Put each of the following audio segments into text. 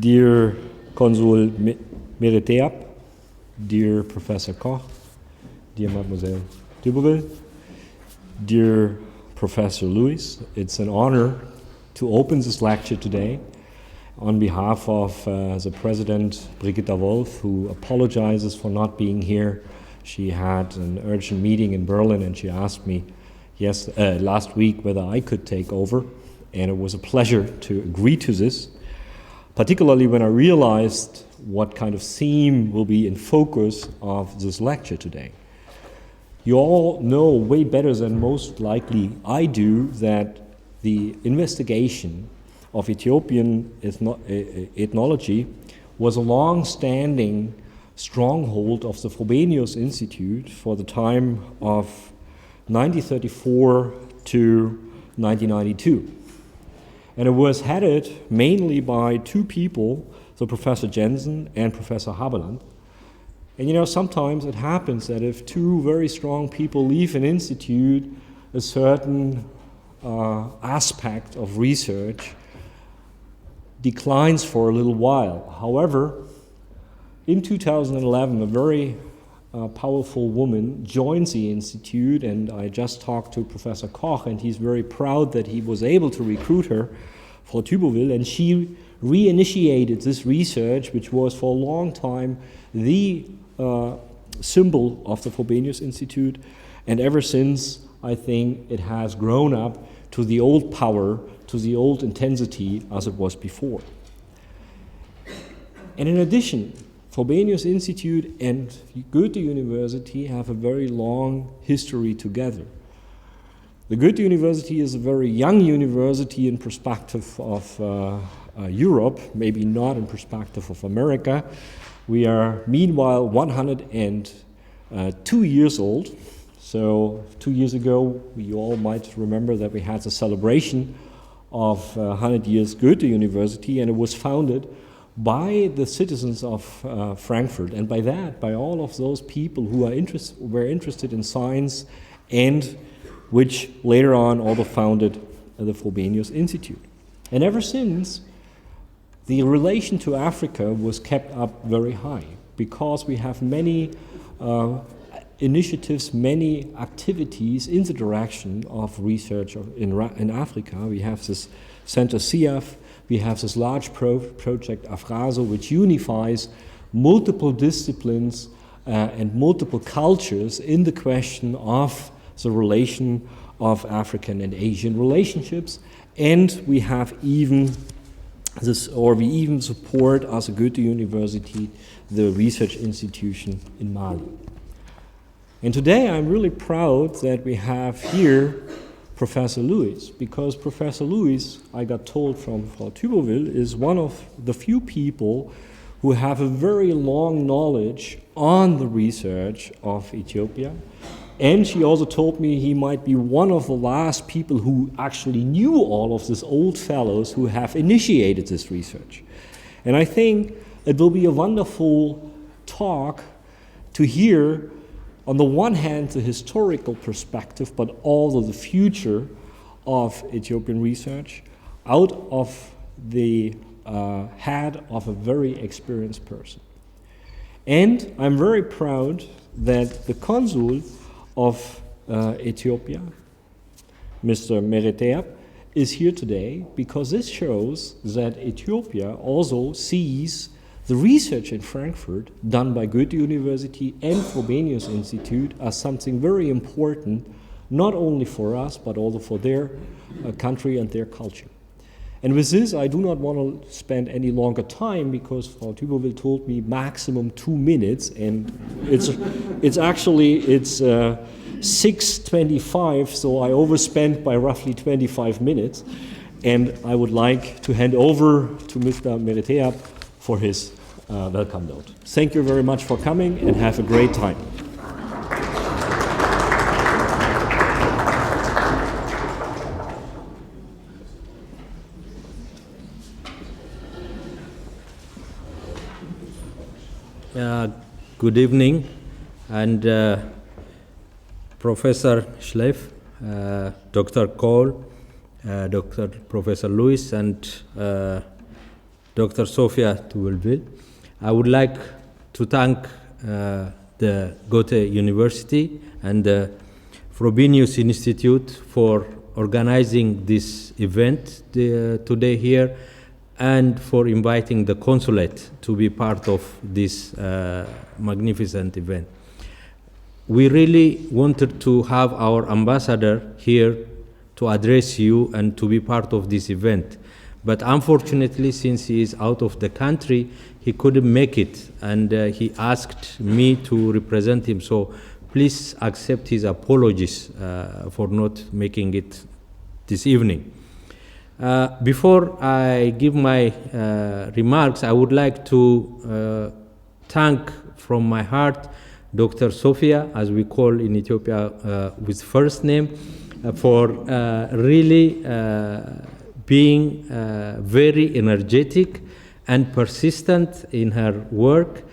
Dear Consul Mereteap, dear Professor Koch, dear Mademoiselle Duboville, dear Professor Lewis, it's an honor to open this lecture today on behalf of the President Brigitta Wolf, who apologizes for not being here. She had an urgent meeting in Berlin and she asked me last week whether I could take over, and it was a pleasure to agree to this, particularly when I realized what kind of theme will be in focus of this lecture today. You all know way better than most likely I do that the investigation of Ethiopian ethnology was a long-standing stronghold of the Frobenius-Institut for the time of 1934 to 1992. And it was headed mainly by two people, so Professor Jensen and Professor Haberland. And you know, sometimes it happens that if two very strong people leave an institute, a certain aspect of research declines for a little while. However, in 2011, a very powerful woman joins the institute, and I just talked to Professor Koch, and he's very proud that he was able to recruit her for Tuboville, and she reinitiated this research, which was for a long time the symbol of the Frobenius-Institut, and ever since, I think it has grown up to the old power, to the old intensity as it was before. And in addition, Frobenius-Institut and Goethe-University have a very long history together. The Goethe-University is a very young university in perspective of Europe, maybe not in perspective of America. We are meanwhile 102 years old. So 2 years ago, you all might remember that we had a celebration of 100 years Goethe-University, and it was founded by the citizens of Frankfurt, and by that, by all of those people who were interested in science, and which later on also founded the Frobenius-Institut. And ever since, the relation to Africa was kept up very high, because we have many initiatives, many activities in the direction of research in Africa. We have this Center CIAF, we have this large project Afraso, which unifies multiple disciplines and multiple cultures in the question of the relation of African and Asian relationships. And we have even we even support as a Goethe-University the research institution in Mali. And today I'm really proud that we have here Professor Lewis, because Professor Lewis, I got told from Frau Tuboville, is one of the few people who have a very long knowledge on the research of Ethiopia. And she also told me he might be one of the last people who actually knew all of these old fellows who have initiated this research. And I think it will be a wonderful talk to hear, on the one hand, the historical perspective, but also the future of Ethiopian research out of the head of a very experienced person. And I'm very proud that the consul of Ethiopia, Mr. Mereteap, is here today, because this shows that Ethiopia also sees the research in Frankfurt done by Goethe-University and Frobenius-Institut as something very important, not only for us, but also for their country and their culture. And with this, I do not want to spend any longer time, because Frau Tuboville told me maximum 2 minutes, and it's 6:25, so I overspent by roughly 25 minutes. And I would like to hand over to Mr. Mereteap for his welcome note. Thank you very much for coming, and have a great time. Good evening, and Professor Schleff, Dr. Kohl, Dr. Professor Lewis, and Dr. Sophia Tuwelbil. I would like to thank the Goethe-University and the Frobenius-Institut for organizing this event today here, and for inviting the consulate to be part of this magnificent event. We really wanted to have our ambassador here to address you and to be part of this event. But unfortunately, since he is out of the country, he couldn't make it, and he asked me to represent him. So please accept his apologies for not making it this evening. Before I give my remarks, I would like to thank from my heart Dr. Sophia, as we call in Ethiopia with first name, for really being very energetic and persistent in her work.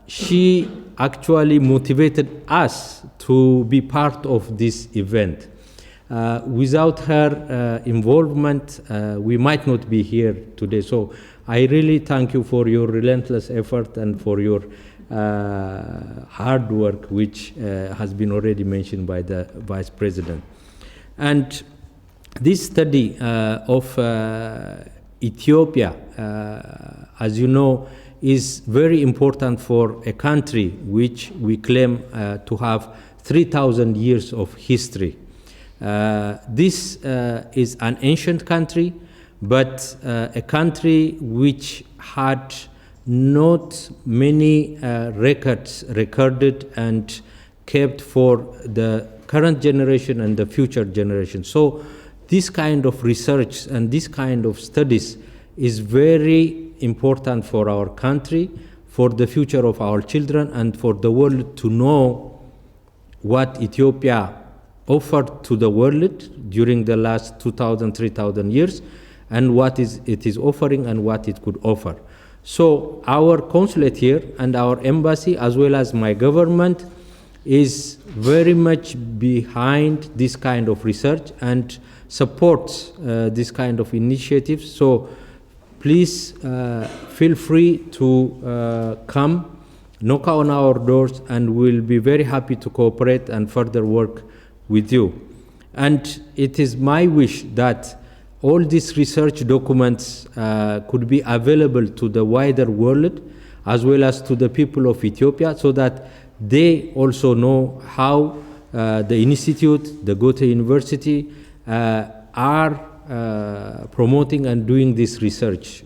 She actually motivated us to be part of this event. Without her involvement, we might not be here today. So I really thank you for your relentless effort and for your hard work, which has been already mentioned by the Vice President. And this study of Ethiopia, as you know, is very important for a country which we claim to have 3,000 years of history. This is an ancient country, but a country which had not many records recorded and kept for the current generation and the future generation. So this kind of research and this kind of studies is very important for our country, for the future of our children, and for the world to know what Ethiopia offered to the world during the last 2,000, 3,000 years, and what it is offering and what it could offer. So our consulate here and our embassy, as well as my government, is very much behind this kind of research and supports this kind of initiatives. So please feel free to come, knock on our doors, and we'll be very happy to cooperate and further work with you. And it is my wish that all these research documents could be available to the wider world, as well as to the people of Ethiopia, so that they also know how the Institute, the Goethe-University, are promoting and doing this research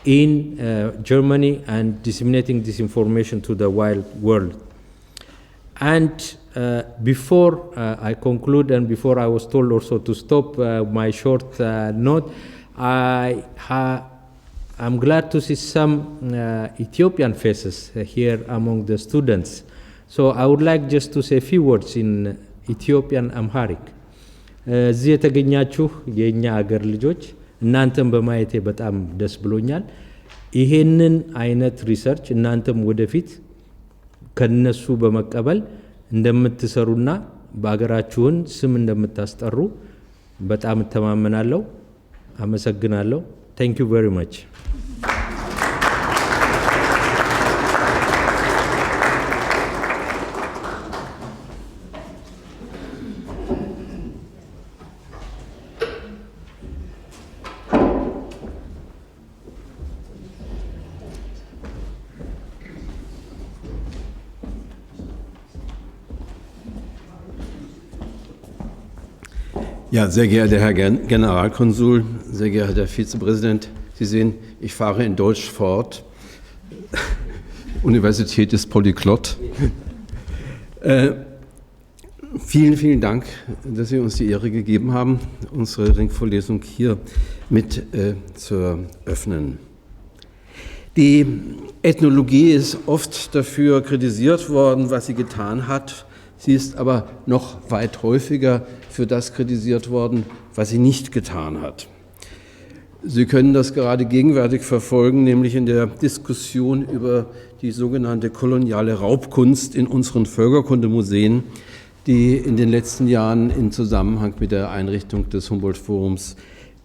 in Germany and disseminating this information to the wide world. And before I conclude, and before I was told also to stop my short note, I'm glad to see some Ethiopian faces here among the students. So I would like just to say a few words in Ethiopian Amharic. እዚህ የተገኛችሁ የኛ ሀገር ልጆች እናንተም በማየቴ በጣም ደስ ብሎኛል። ይሄንን አይነት ሪሰርች እናንተም ወደፊት ከነሱ በመቀበል እንደምትሰሩና በአገራችሁን ስም እንደምታስጠሩ በጣም ተማመናለሁ። አመሰግናለሁ። Thank you very much. Ja, sehr geehrter Herr Generalkonsul, sehr geehrter Herr Vizepräsident, Sie sehen, ich fahre in Deutsch fort. Universität ist Polyglott. Vielen, vielen Dank, dass Sie uns die Ehre gegeben haben, unsere Ringvorlesung hier mit zu öffnen. Die Ethnologie ist oft dafür kritisiert worden, was sie getan hat. Sie ist aber noch weit häufiger für das kritisiert worden, was sie nicht getan hat. Sie können das gerade gegenwärtig verfolgen, nämlich in der Diskussion über die sogenannte koloniale Raubkunst in unseren Völkerkundemuseen, die in den letzten Jahren in Zusammenhang mit der Einrichtung des Humboldt-Forums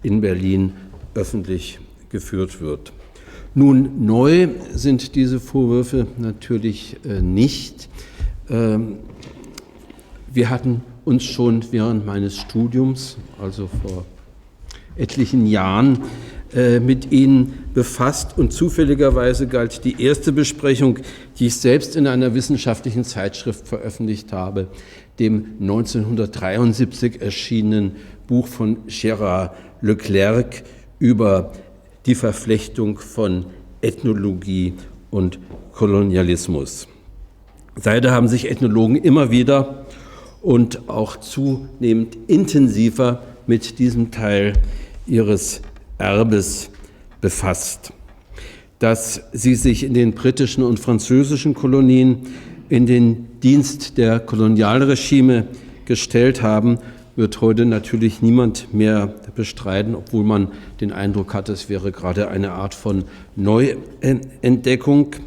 in Berlin öffentlich geführt wird. Nun, neu sind diese Vorwürfe natürlich nicht. Wir hatten uns schon während meines Studiums, also vor etlichen Jahren, mit ihnen befasst und zufälligerweise galt die erste Besprechung, die ich selbst in einer wissenschaftlichen Zeitschrift veröffentlicht habe, dem 1973 erschienenen Buch von Gérard Leclerc über die Verflechtung von Ethnologie und Kolonialismus. Seither haben sich Ethnologen immer wieder und auch zunehmend intensiver mit diesem Teil ihres Erbes befasst. Dass sie sich in den britischen und französischen Kolonien in den Dienst der Kolonialregime gestellt haben, wird heute natürlich niemand mehr bestreiten, obwohl man den Eindruck hat, es wäre gerade eine Art von Neuentdeckung.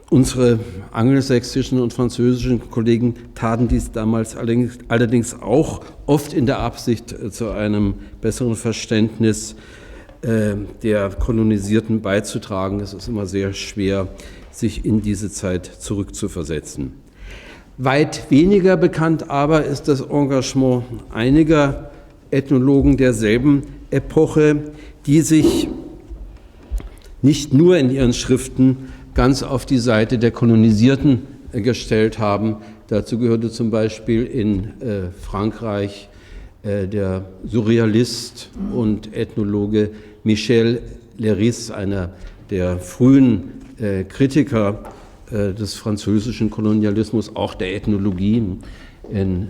Unsere angelsächsischen und französischen Kollegen taten dies damals allerdings auch oft in der Absicht, zu einem besseren Verständnis der Kolonisierten beizutragen. Es ist immer sehr schwer, sich in diese Zeit zurückzuversetzen. Weit weniger bekannt aber ist das Engagement einiger Ethnologen derselben Epoche, die sich nicht nur in ihren Schriften ganz auf die Seite der Kolonisierten gestellt haben. Dazu gehörte zum Beispiel in Frankreich der Surrealist und Ethnologe Michel Leiris, einer der frühen Kritiker des französischen Kolonialismus, auch der Ethnologie, in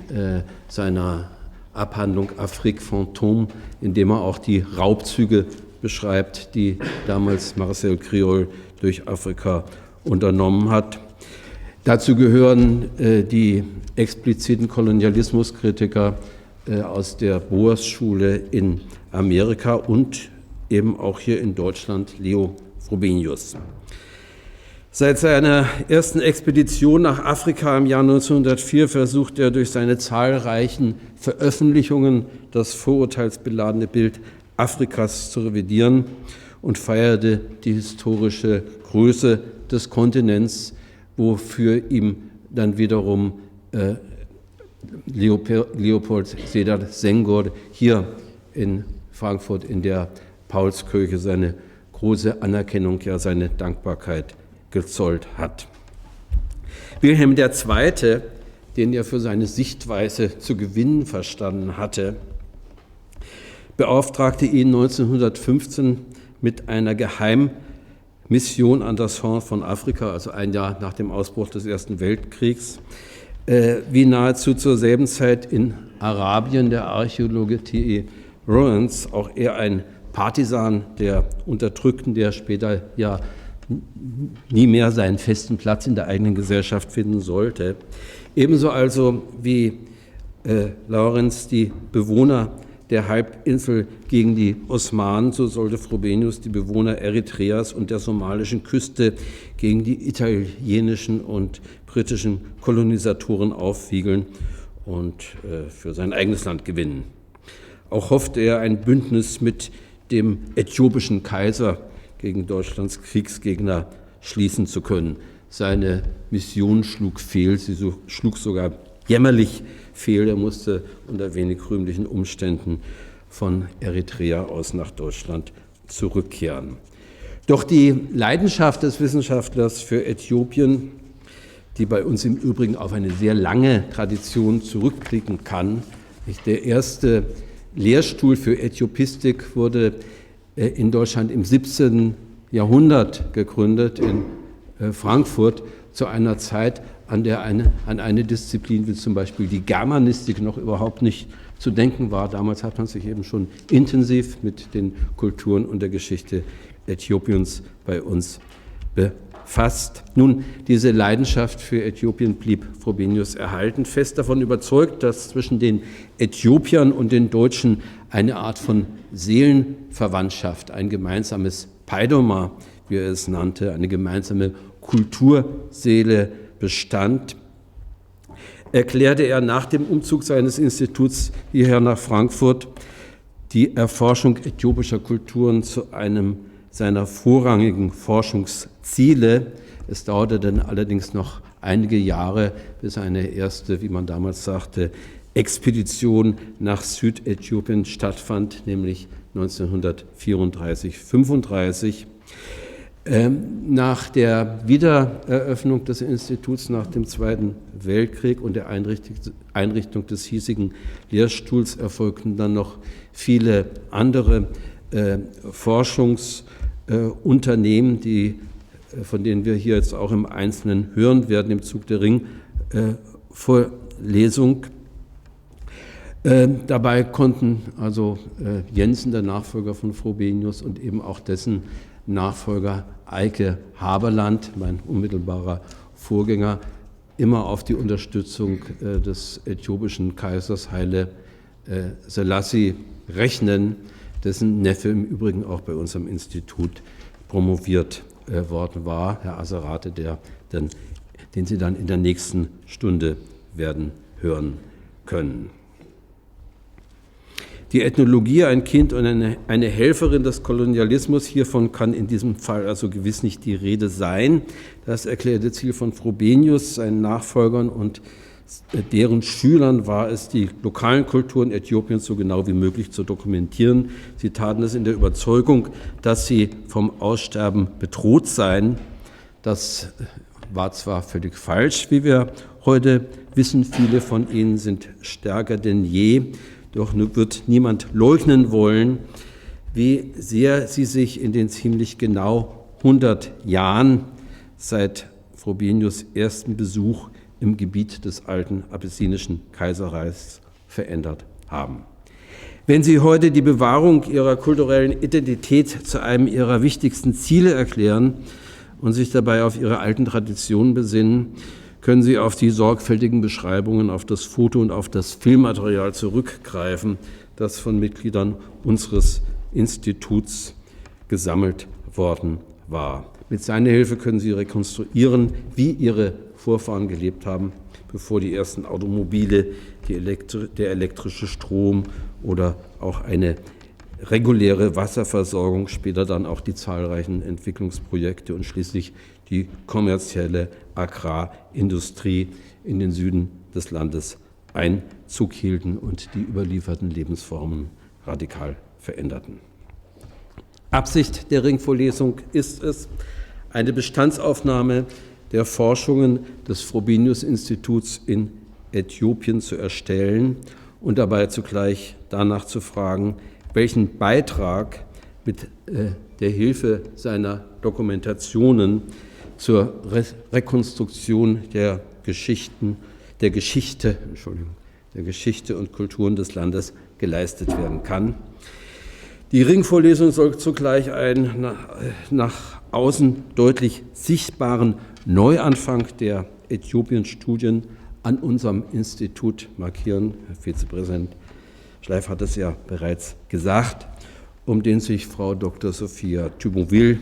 seiner Abhandlung Afrique Fantôme, in dem er auch die Raubzüge beschreibt, die damals Marcel Criol durch Afrika unternommen hat. Dazu gehören die expliziten Kolonialismuskritiker aus der Boas-Schule in Amerika und eben auch hier in Deutschland Leo Frobenius. Seit seiner ersten Expedition nach Afrika im Jahr 1904 versucht er durch seine zahlreichen Veröffentlichungen das vorurteilsbeladene Bild Afrikas zu revidieren und feierte die historische Größe des Kontinents, wofür ihm dann wiederum Leopold Sédar Senghor hier in Frankfurt in der Paulskirche seine große Anerkennung, ja seine Dankbarkeit gezollt hat. Wilhelm II., den er für seine Sichtweise zu gewinnen verstanden hatte, beauftragte ihn 1915 mit einer Geheimmission an das Horn von Afrika, also ein Jahr nach dem Ausbruch des Ersten Weltkriegs, wie nahezu zur selben Zeit in Arabien der Archäologe T.E. Rowans, auch er ein Partisan der Unterdrückten, der später ja nie mehr seinen festen Platz in der eigenen Gesellschaft finden sollte. Ebenso also wie Lawrence die Bewohner der Halbinsel gegen die Osmanen, so sollte Frobenius die Bewohner Eritreas und der somalischen Küste gegen die italienischen und britischen Kolonisatoren aufwiegeln und für sein eigenes Land gewinnen. Auch hoffte er, ein Bündnis mit dem äthiopischen Kaiser gegen Deutschlands Kriegsgegner schließen zu können. Seine Mission schlug fehl, sie schlug sogar jämmerlich fehl. Er musste unter wenig rühmlichen Umständen von Eritrea aus nach Deutschland zurückkehren. Doch die Leidenschaft des Wissenschaftlers für Äthiopien, die bei uns im Übrigen auf eine sehr lange Tradition zurückblicken kann, der erste Lehrstuhl für Äthiopistik wurde in Deutschland im 17. Jahrhundert gegründet, in Frankfurt, zu einer Zeit, an der an eine Disziplin wie zum Beispiel die Germanistik noch überhaupt nicht zu denken war. Damals hat man sich eben schon intensiv mit den Kulturen und der Geschichte Äthiopiens bei uns befasst. Nun, diese Leidenschaft für Äthiopien blieb Frobenius erhalten, fest davon überzeugt, dass zwischen den Äthiopiern und den Deutschen eine Art von Seelenverwandtschaft, ein gemeinsames Paidoma, wie er es nannte, eine gemeinsame Kulturseele bestand, erklärte er nach dem Umzug seines Instituts hierher nach Frankfurt, die Erforschung äthiopischer Kulturen zu einem seiner vorrangigen Forschungsziele. Es dauerte dann allerdings noch einige Jahre, bis eine erste, wie man damals sagte, Expedition nach Südäthiopien stattfand, nämlich 1934/35. Nach der Wiedereröffnung des Instituts nach dem Zweiten Weltkrieg und der Einrichtung des hiesigen Lehrstuhls erfolgten dann noch viele andere Forschungsunternehmen, von denen wir hier jetzt auch im Einzelnen hören werden im Zug der Ringvorlesung. Dabei konnten also Jensen, der Nachfolger von Frobenius, und eben auch dessen Nachfolger Eike Haberland, mein unmittelbarer Vorgänger, immer auf die Unterstützung des äthiopischen Kaisers Haile Selassie rechnen, dessen Neffe im Übrigen auch bei unserem Institut promoviert worden war, Herr Aserate, den Sie dann in der nächsten Stunde werden hören können. Die Ethnologie, ein Kind und eine Helferin des Kolonialismus, hiervon kann in diesem Fall also gewiss nicht die Rede sein. Das erklärte Ziel von Frobenius, seinen Nachfolgern und deren Schülern war es, die lokalen Kulturen Äthiopiens so genau wie möglich zu dokumentieren. Sie taten es in der Überzeugung, dass sie vom Aussterben bedroht seien. Das war zwar völlig falsch, wie wir heute wissen, viele von ihnen sind stärker denn je. Doch wird niemand leugnen wollen, wie sehr sie sich in den ziemlich genau 100 Jahren seit Frobenius' ersten Besuch im Gebiet des alten abessinischen Kaiserreichs verändert haben. Wenn Sie heute die Bewahrung Ihrer kulturellen Identität zu einem Ihrer wichtigsten Ziele erklären und sich dabei auf Ihre alten Traditionen besinnen, können Sie auf die sorgfältigen Beschreibungen, auf das Foto und auf das Filmmaterial zurückgreifen, das von Mitgliedern unseres Instituts gesammelt worden war. Mit seiner Hilfe können Sie rekonstruieren, wie Ihre Vorfahren gelebt haben, bevor die ersten Automobile, der elektrische Strom oder auch eine reguläre Wasserversorgung, später dann auch die zahlreichen Entwicklungsprojekte und schließlich die kommerzielle Agrarindustrie in den Süden des Landes Einzug hielten und die überlieferten Lebensformen radikal veränderten. Absicht der Ringvorlesung ist es, eine Bestandsaufnahme der Forschungen des Frobenius-Instituts in Äthiopien zu erstellen und dabei zugleich danach zu fragen, welchen Beitrag mit der Hilfe seiner Dokumentationen zur Rekonstruktion der Geschichte und Kulturen des Landes geleistet werden kann. Die Ringvorlesung soll zugleich einen nach außen deutlich sichtbaren Neuanfang der Äthiopien-Studien an unserem Institut markieren. Herr Vizepräsident Schleif hat es ja bereits gesagt, um den sich Frau Dr. Sophia Thubonville,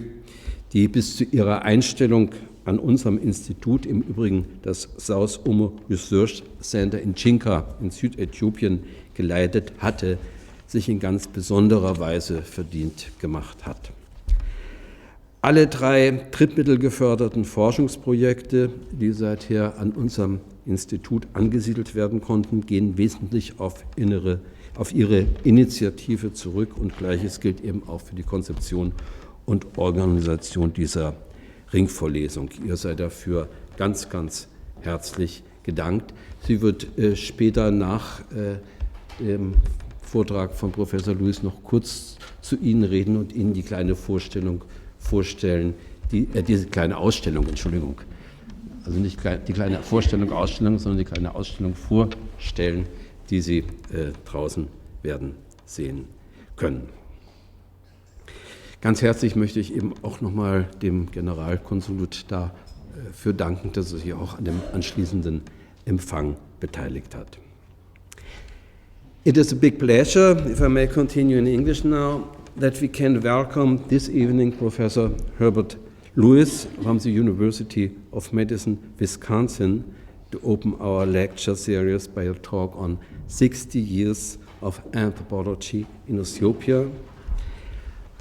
die bis zu ihrer Einstellung an unserem Institut, im Übrigen das South Omo Research Center in Chinka in Südäthiopien geleitet hatte, sich in ganz besonderer Weise verdient gemacht hat. Alle 3 drittmittelgeförderten Forschungsprojekte, die seither an unserem Institut angesiedelt werden konnten, gehen wesentlich auf ihre Initiative zurück und Gleiches gilt eben auch für die Konzeption und Organisation dieser Ringvorlesung. Ihr seid dafür ganz, ganz herzlich gedankt. Sie wird später nach dem Vortrag von Professor Lewis noch kurz zu Ihnen reden und Ihnen die kleine diese kleine Ausstellung, Entschuldigung, also nicht die kleine Ausstellung, sondern die kleine Ausstellung vorstellen, die Sie draußen werden sehen können. Ganz herzlich möchte ich eben auch nochmal dem Generalkonsulat dafür danken, dass er sich auch an dem anschließenden Empfang beteiligt hat. It is a big pleasure, if I may continue in English now, that we can welcome this evening Professor Herbert Lewis from the University of Madison, Wisconsin, to open our lecture series by a talk on 60 years of Anthropology in Ethiopia.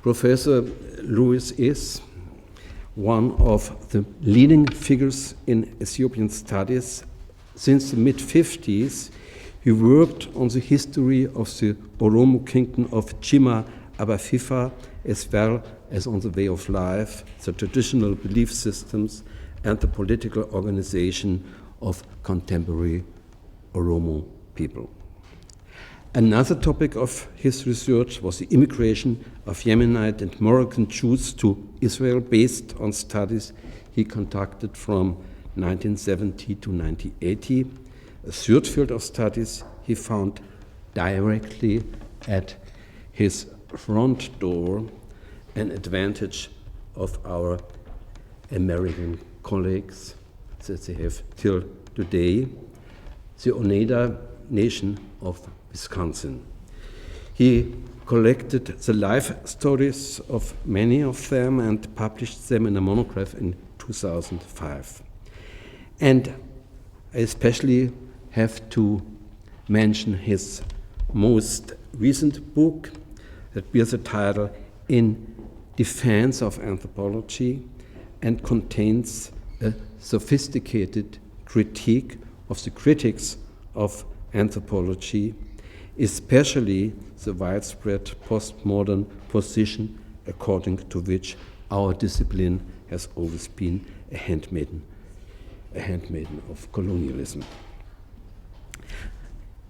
Professor Lewis is one of the leading figures in Ethiopian studies. Since the mid-50s, he worked on the history of the Oromo kingdom of Jimma Abafifa, as well as on the way of life, the traditional belief systems, and the political organization of contemporary Oromo people. Another topic of his research was the immigration of Yemenite and Moroccan Jews to Israel based on studies he conducted from 1970 to 1980. A third field of studies he found directly at his front door, an advantage of our American colleagues that they have till today, the Oneida Nation of Wisconsin. He collected the life stories of many of them and published them in a monograph in 2005. And I especially have to mention his most recent book that bears the title In Defense of Anthropology and contains a sophisticated critique of the critics of anthropology, especially the widespread postmodern position according to which our discipline has always been a handmaiden of colonialism.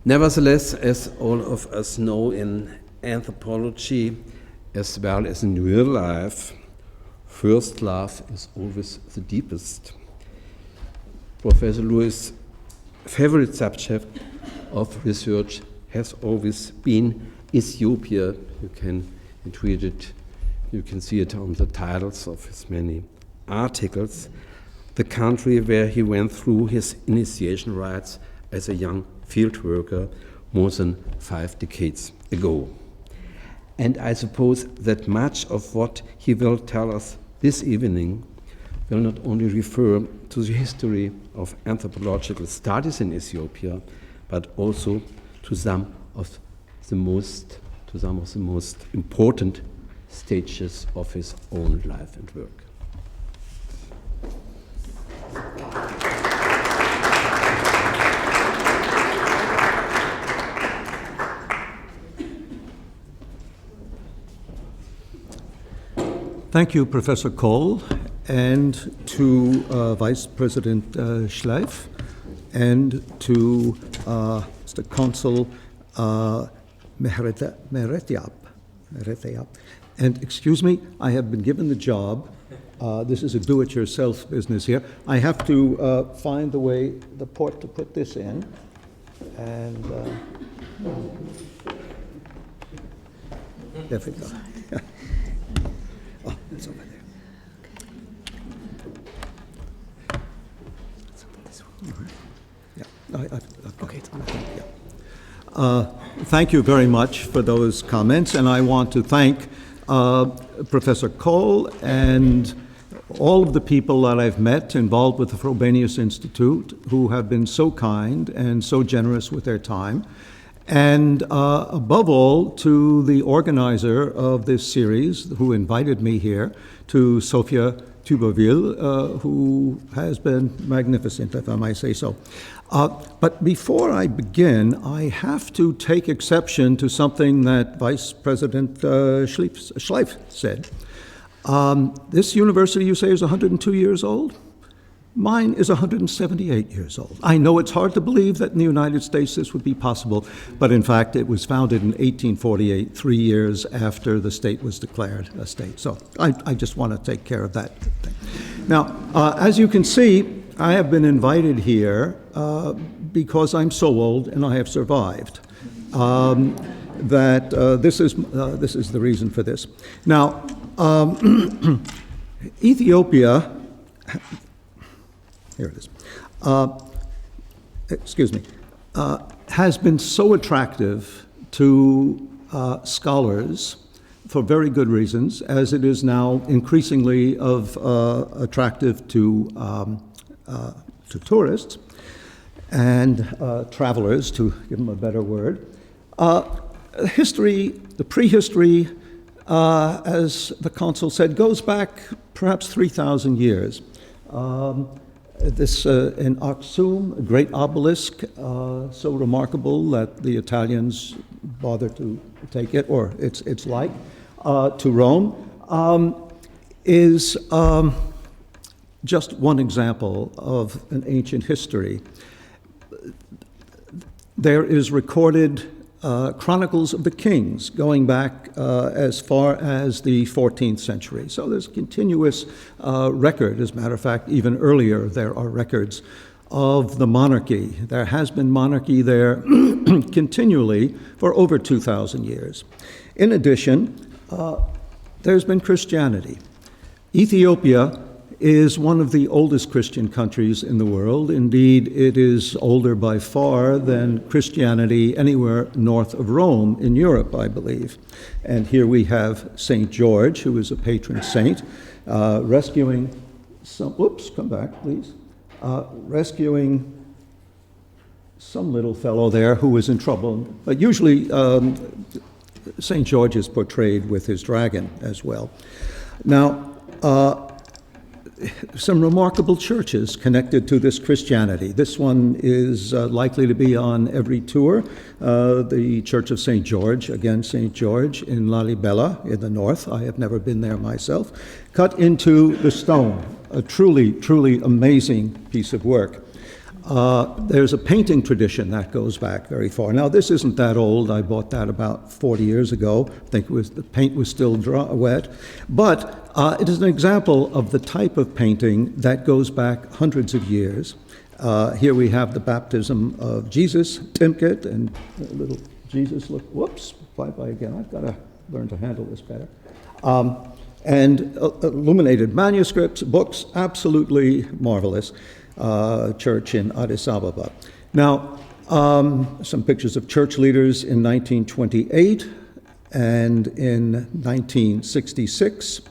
Nevertheless, as all of us know in anthropology, as well as in real life, first love is always the deepest. Professor Lewis' favorite subject of research has always been Ethiopia. You can read it, you can see it on the titles of his many articles. The country where he went through his initiation rites as a young field worker more than 5 decades ago. And I suppose that much of what he will tell us this evening will not only refer to the history of anthropological studies in Ethiopia, but also to some of the most important stages of his own life and work. Thank you, Professor Kohl, and to Vice President Schleif, and to Mr. Consul Mehretiab. And excuse me, I have been given the job. This is a do-it-yourself business here. I have to find the port to put this in, and there we go. Oh, it's over there. Thank you very much for those comments, and I want to thank Professor Kohl and all of the people that I've met involved with the Frobenius-Institut who have been so kind and so generous with their time, and above all to the organizer of this series who invited me here, to Sophia Tuboville, who has been magnificent, if I might say so. But before I begin, I have to take exception to something that Vice President Schleif said. This university, you say, is 102 years old? Mine is 178 years old. I know it's hard to believe that in the United States this would be possible, but in fact it was founded in 1848, 3 years after the state was declared a state. So I just want to take care of that thing. Now, as you can see, I have been invited here because I'm so old and I have survived. This is the reason for this. Now, Ethiopia. Here it is. Has been so attractive to scholars for very good reasons, as it is now increasingly attractive to tourists and travelers, to give them a better word. History, the prehistory, as the consul said, goes back perhaps 3,000 years. This in Aksum, a great obelisk, so remarkable that the Italians bother to take it, or it's like, to Rome, is just one example of an ancient history. There is recorded chronicles of the kings going back as far as the 14th century. So there's continuous record. As a matter of fact, even earlier there are records of the monarchy. There has been monarchy there continually for over 2,000 years. In addition, there's been Christianity. Ethiopia is one of the oldest Christian countries in the world. Indeed, it is older by far than Christianity anywhere north of Rome in Europe, I believe. And here we have St. George, who is a patron saint, rescuing some, whoops, come back, please, rescuing some little fellow there who was in trouble. But usually, St. George is portrayed with his dragon as well. Now, some remarkable churches connected to this Christianity. This one is likely to be on every tour. The Church of St. George, again, St. George in Lalibela in the north. I have never been there myself. Cut into the stone, a truly, truly amazing piece of work. There's a painting tradition that goes back very far. Now, this isn't that old. I bought that about 40 years ago. I think the paint was still wet. But it is an example of the type of painting that goes back hundreds of years. Here we have the baptism of Jesus, Timkit, and little Jesus look, whoops, bye-bye again. I've got to learn to handle this better. And illuminated manuscripts, books, absolutely marvelous. Church in Addis Ababa. Now, some pictures of church leaders in 1928 and in 1966.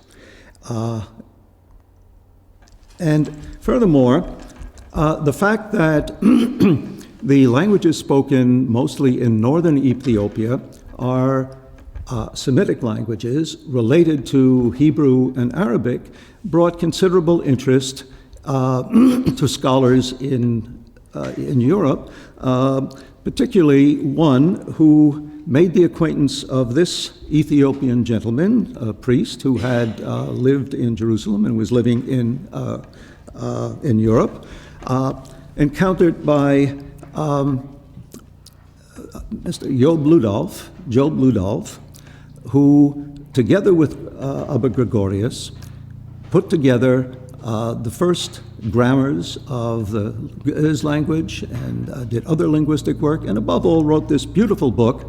And furthermore, the fact that the languages spoken mostly in northern Ethiopia are Semitic languages related to Hebrew and Arabic brought considerable interest to scholars in Europe, particularly one who made the acquaintance of this Ethiopian gentleman, a priest who had lived in Jerusalem and was living in Europe, encountered by Mr. Job Ludolf, who, together with Abba Gregorius, put together the first grammars of his language and did other linguistic work, and above all wrote this beautiful book,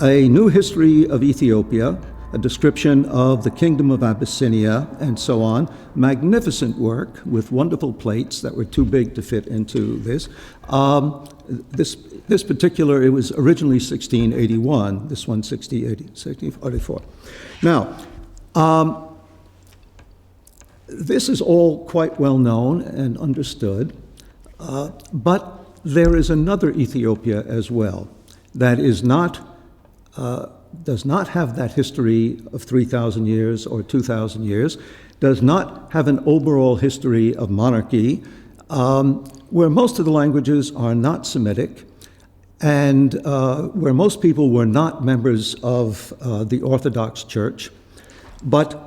A New History of Ethiopia, a description of the Kingdom of Abyssinia, and so on. Magnificent work with wonderful plates that were too big to fit into this. This particular, it was originally 1681, this one 1684. Now, this is all quite well known and understood, but there is another Ethiopia as well that is not, does not have that history of 3,000 years or 2,000 years, does not have an overall history of monarchy, where most of the languages are not Semitic, and where most people were not members of the Orthodox Church, but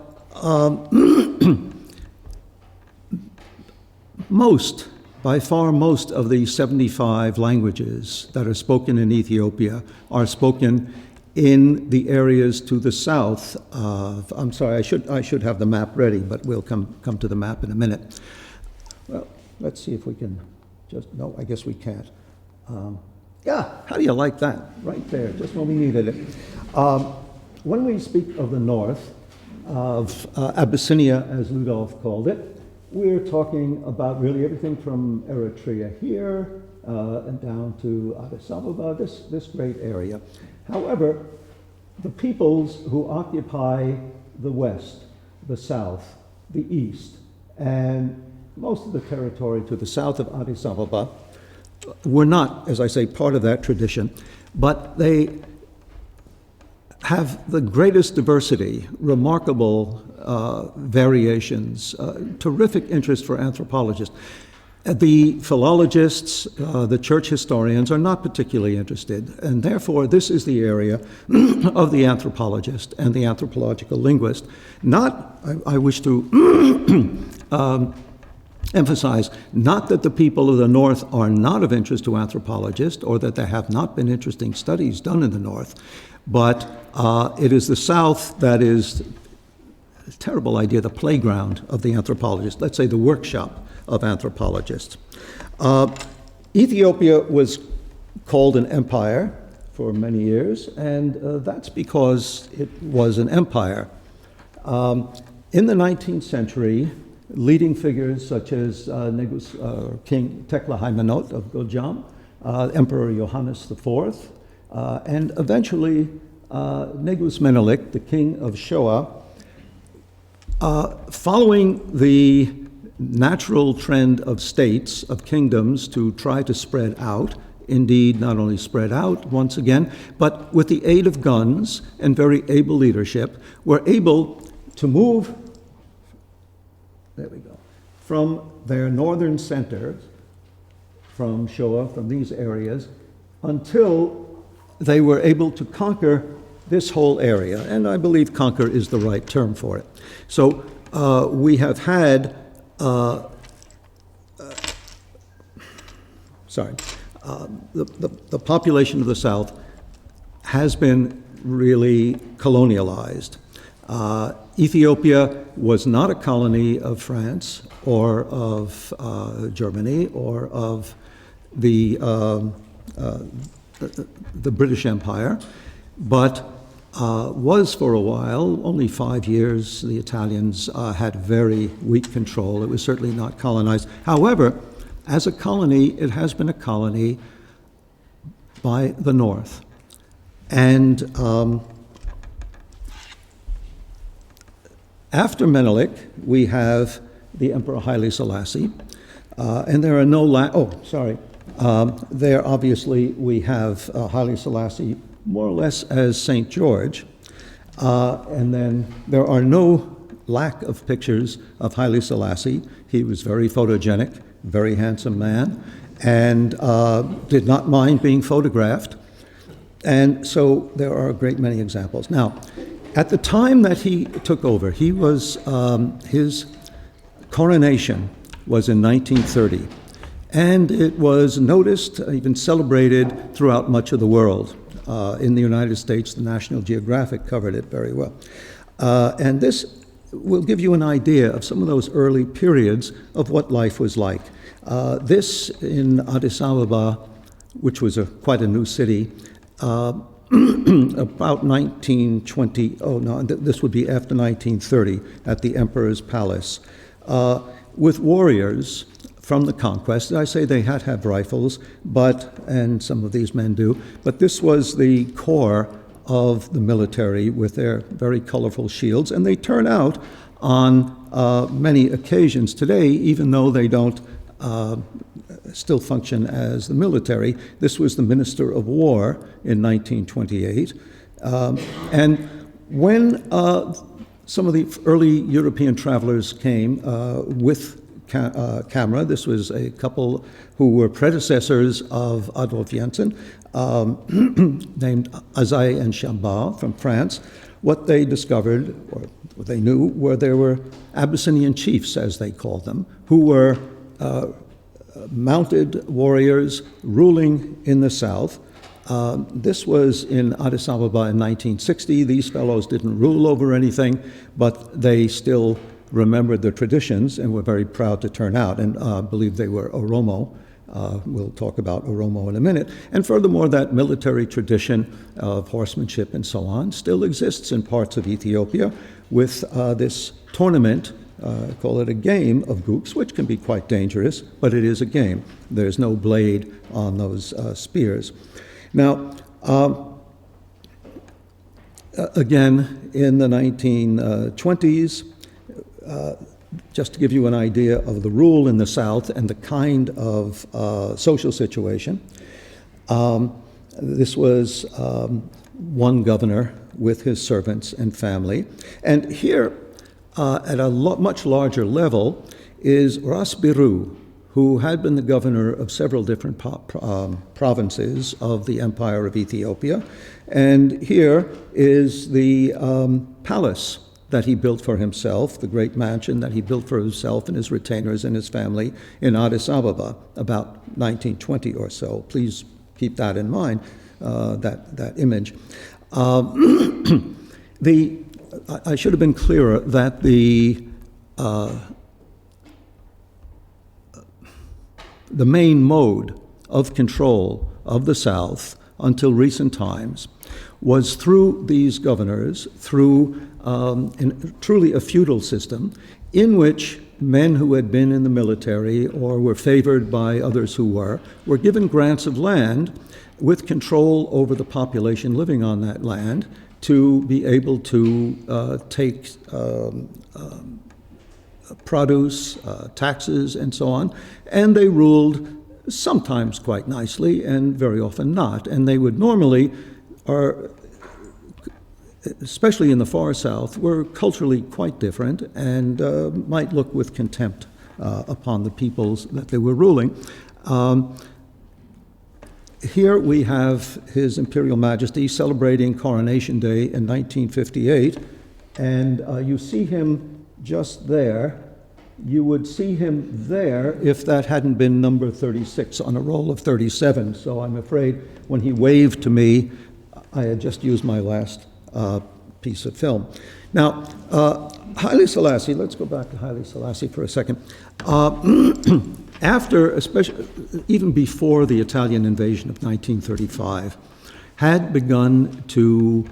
by far most of the 75 languages that are spoken in Ethiopia are spoken in the areas to the south of, I'm sorry, I should have the map ready, but we'll come to the map in a minute. Well, let's see if we can just, no, I guess we can't. Yeah, how do you like that? Right there, just when we needed it. When we speak of the north, of Abyssinia, as Ludolf called it, we're talking about really everything from Eritrea here and down to Addis Ababa, this great area. However, the peoples who occupy the west, the south, the east, and most of the territory to the south of Addis Ababa were not, as I say, part of that tradition. but they have the greatest diversity, remarkable variations, terrific interest for anthropologists. The philologists, the church historians are not particularly interested, and therefore this is the area of the anthropologist and the anthropological linguist. Not, I wish to emphasize, not that the people of the North are not of interest to anthropologists or that there have not been interesting studies done in the North, but it is the South that is, a terrible idea, the playground of the anthropologist, let's say the workshop of anthropologists. Ethiopia was called an empire for many years, and that's because it was an empire. In the 19th century, leading figures such as King Tekle Haymanot of Gojam, Emperor Johannes IV, and eventually Negus Menelik, the king of Shoa, following the natural trend of states, of kingdoms, to try to spread out, indeed not only spread out once again, but with the aid of guns and very able leadership, were able to move, there we go, from their northern centers, from Shoa, from these areas, until they were able to conquer this whole area. And I believe conquer is the right term for it. So we have had the population of the South has been really colonialized. Ethiopia was not a colony of France or of Germany or of the British Empire, but was for a while, only 5 years, the Italians had very weak control. It was certainly not colonized. However, as a colony, it has been a colony by the North. And after Menelik, we have the Emperor Haile Selassie, and there are no there obviously we have Haile Selassie more or less as St. George, and then there are no lack of pictures of Haile Selassie. He was very photogenic, very handsome man, and did not mind being photographed. And so there are a great many examples. Now, at the time that he took over, he was, his coronation was in 1930, and it was noticed, even celebrated throughout much of the world. In the United States, the National Geographic covered it very well. And this will give you an idea of some of those early periods of what life was like. This in Addis Ababa, which was quite a new city, about 1920, this would be after 1930, at the Emperor's Palace, with warriors from the conquest. I say they had to have rifles, and some of these men do, but this was the core of the military with their very colorful shields, and they turn out on many occasions today, even though they don't still function as the military. This was the Minister of War in 1928. And when some of the early European travelers came with camera, this was a couple who were predecessors of Adolf Jensen, named Azai and Chambard from France. What they discovered, or what they knew, there were Abyssinian chiefs, as they called them, who were mounted warriors ruling in the south. This was in Addis Ababa in 1960. These fellows didn't rule over anything, but they still remembered the traditions and were very proud to turn out, and believed they were Oromo. We'll talk about Oromo in a minute. And furthermore, that military tradition of horsemanship and so on still exists in parts of Ethiopia with this tournament, call it a game of gooks, which can be quite dangerous, but it is a game. There's no blade on those spears. Now, again, in the 1920s, just to give you an idea of the rule in the South and the kind of social situation, This was one governor with his servants and family. And here, at a much larger level, is Ras Biru, who had been the governor of several different provinces of the Empire of Ethiopia. And here is the palace that he built for himself, the great mansion that he built for himself and his retainers and his family in Addis Ababa, about 1920 or so. Please keep that in mind, that image. I should have been clearer that the main mode of control of the South until recent times was through these governors, through truly a feudal system in which men who had been in the military or were favored by others who were given grants of land with control over the population living on that land to be able to take produce, taxes, and so on, and they ruled sometimes quite nicely and very often not. And they would normally, especially in the far south, were culturally quite different and might look with contempt upon the peoples that they were ruling. Here we have His Imperial Majesty celebrating Coronation Day in 1958, and you see him just there. You would see him there if that hadn't been number 36 on a roll of 37. So I'm afraid when he waved to me, I had just used my last piece of film. Now, Haile Selassie, let's go back to Haile Selassie for a second. After, especially even before the Italian invasion of 1935, had begun to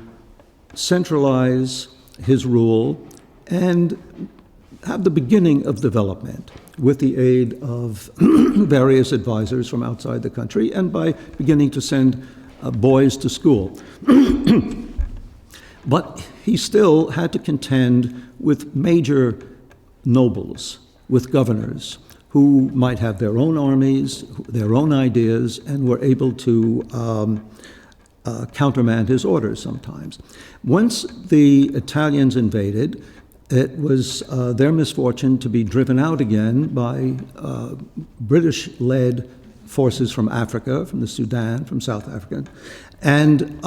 centralize his rule and have the beginning of development with the aid of various advisors from outside the country and by beginning to send boys to school. But he still had to contend with major nobles, with governors, who might have their own armies, their own ideas, and were able to countermand his orders sometimes. Once the Italians invaded, it was their misfortune to be driven out again by British-led forces from Africa, from the Sudan, from South Africa. And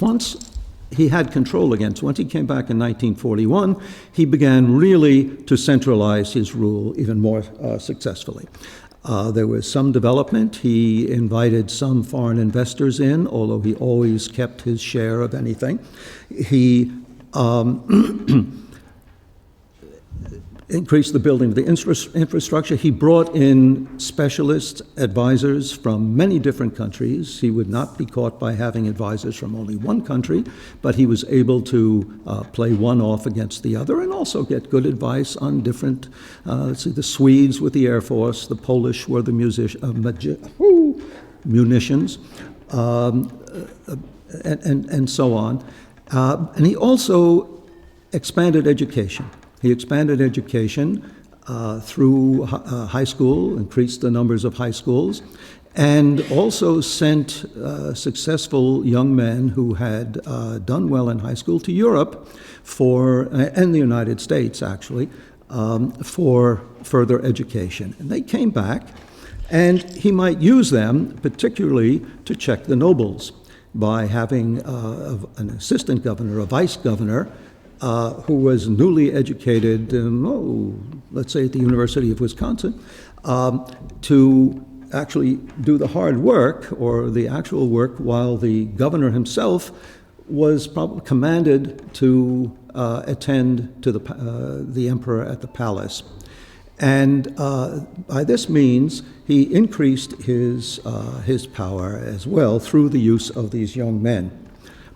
once he had control again, so once he came back in 1941, he began really to centralize his rule even more successfully. There was some development. He invited some foreign investors in, although he always kept his share of anything. He increased the building of the infrastructure. He brought in specialist advisors from many different countries. He would not be caught by having advisors from only one country, but he was able to play one off against the other and also get good advice on different, let's see, the Swedes with the Air Force, the Polish were the munitions, and so on. And he also expanded education. He expanded education through high school, increased the numbers of high schools, and also sent successful young men who had done well in high school to Europe and the United States, actually, for further education. And they came back, and he might use them particularly to check the nobles by having an assistant governor, a vice governor, who was newly educated, let's say at the University of Wisconsin, to actually do the hard work or the actual work while the governor himself was probably commanded to attend to the emperor at the palace. And by this means, he increased his power as well through the use of these young men.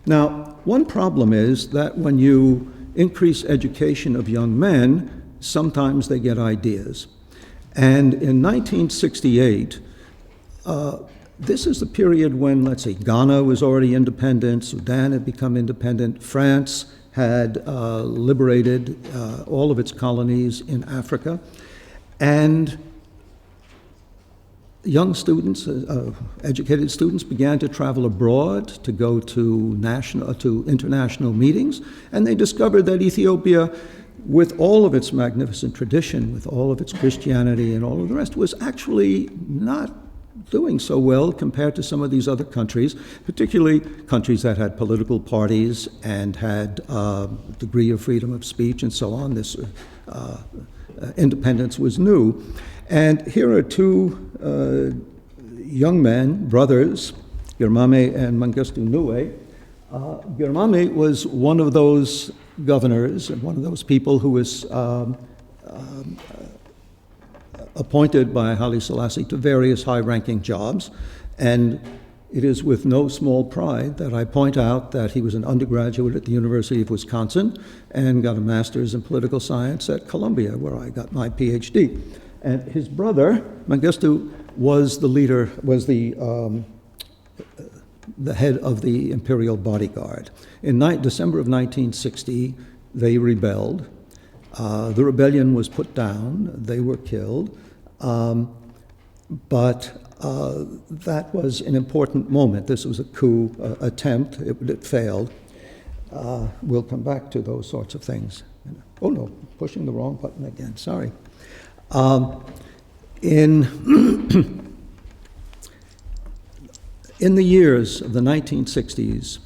Now, one problem is that when you increase education of young men, sometimes they get ideas. And in 1968, this is the period when, let's say, Ghana was already independent, Sudan had become independent, France had liberated all of its colonies in Africa. And young students, educated students, began to travel abroad to go to international meetings, and they discovered that Ethiopia, with all of its magnificent tradition, with all of its Christianity and all of the rest, was actually not doing so well compared to some of these other countries, particularly countries that had political parties and had a degree of freedom of speech and so on. This independence was new. And here are two young men, brothers, Girmame and Mengistu Niue. Girmame was one of those governors and one of those people who was appointed by Haile Selassie to various high-ranking jobs, and it is with no small pride that I point out that he was an undergraduate at the University of Wisconsin and got a master's in political science at Columbia, where I got my PhD. And his brother, Mengistu, was the head of the imperial bodyguard. In December of 1960, they rebelled. The rebellion was put down. They were killed. But that was an important moment. This was a coup attempt. It failed. We'll come back to those sorts of things. Oh, no, pushing the wrong button again. Sorry. In the years of the 1960s,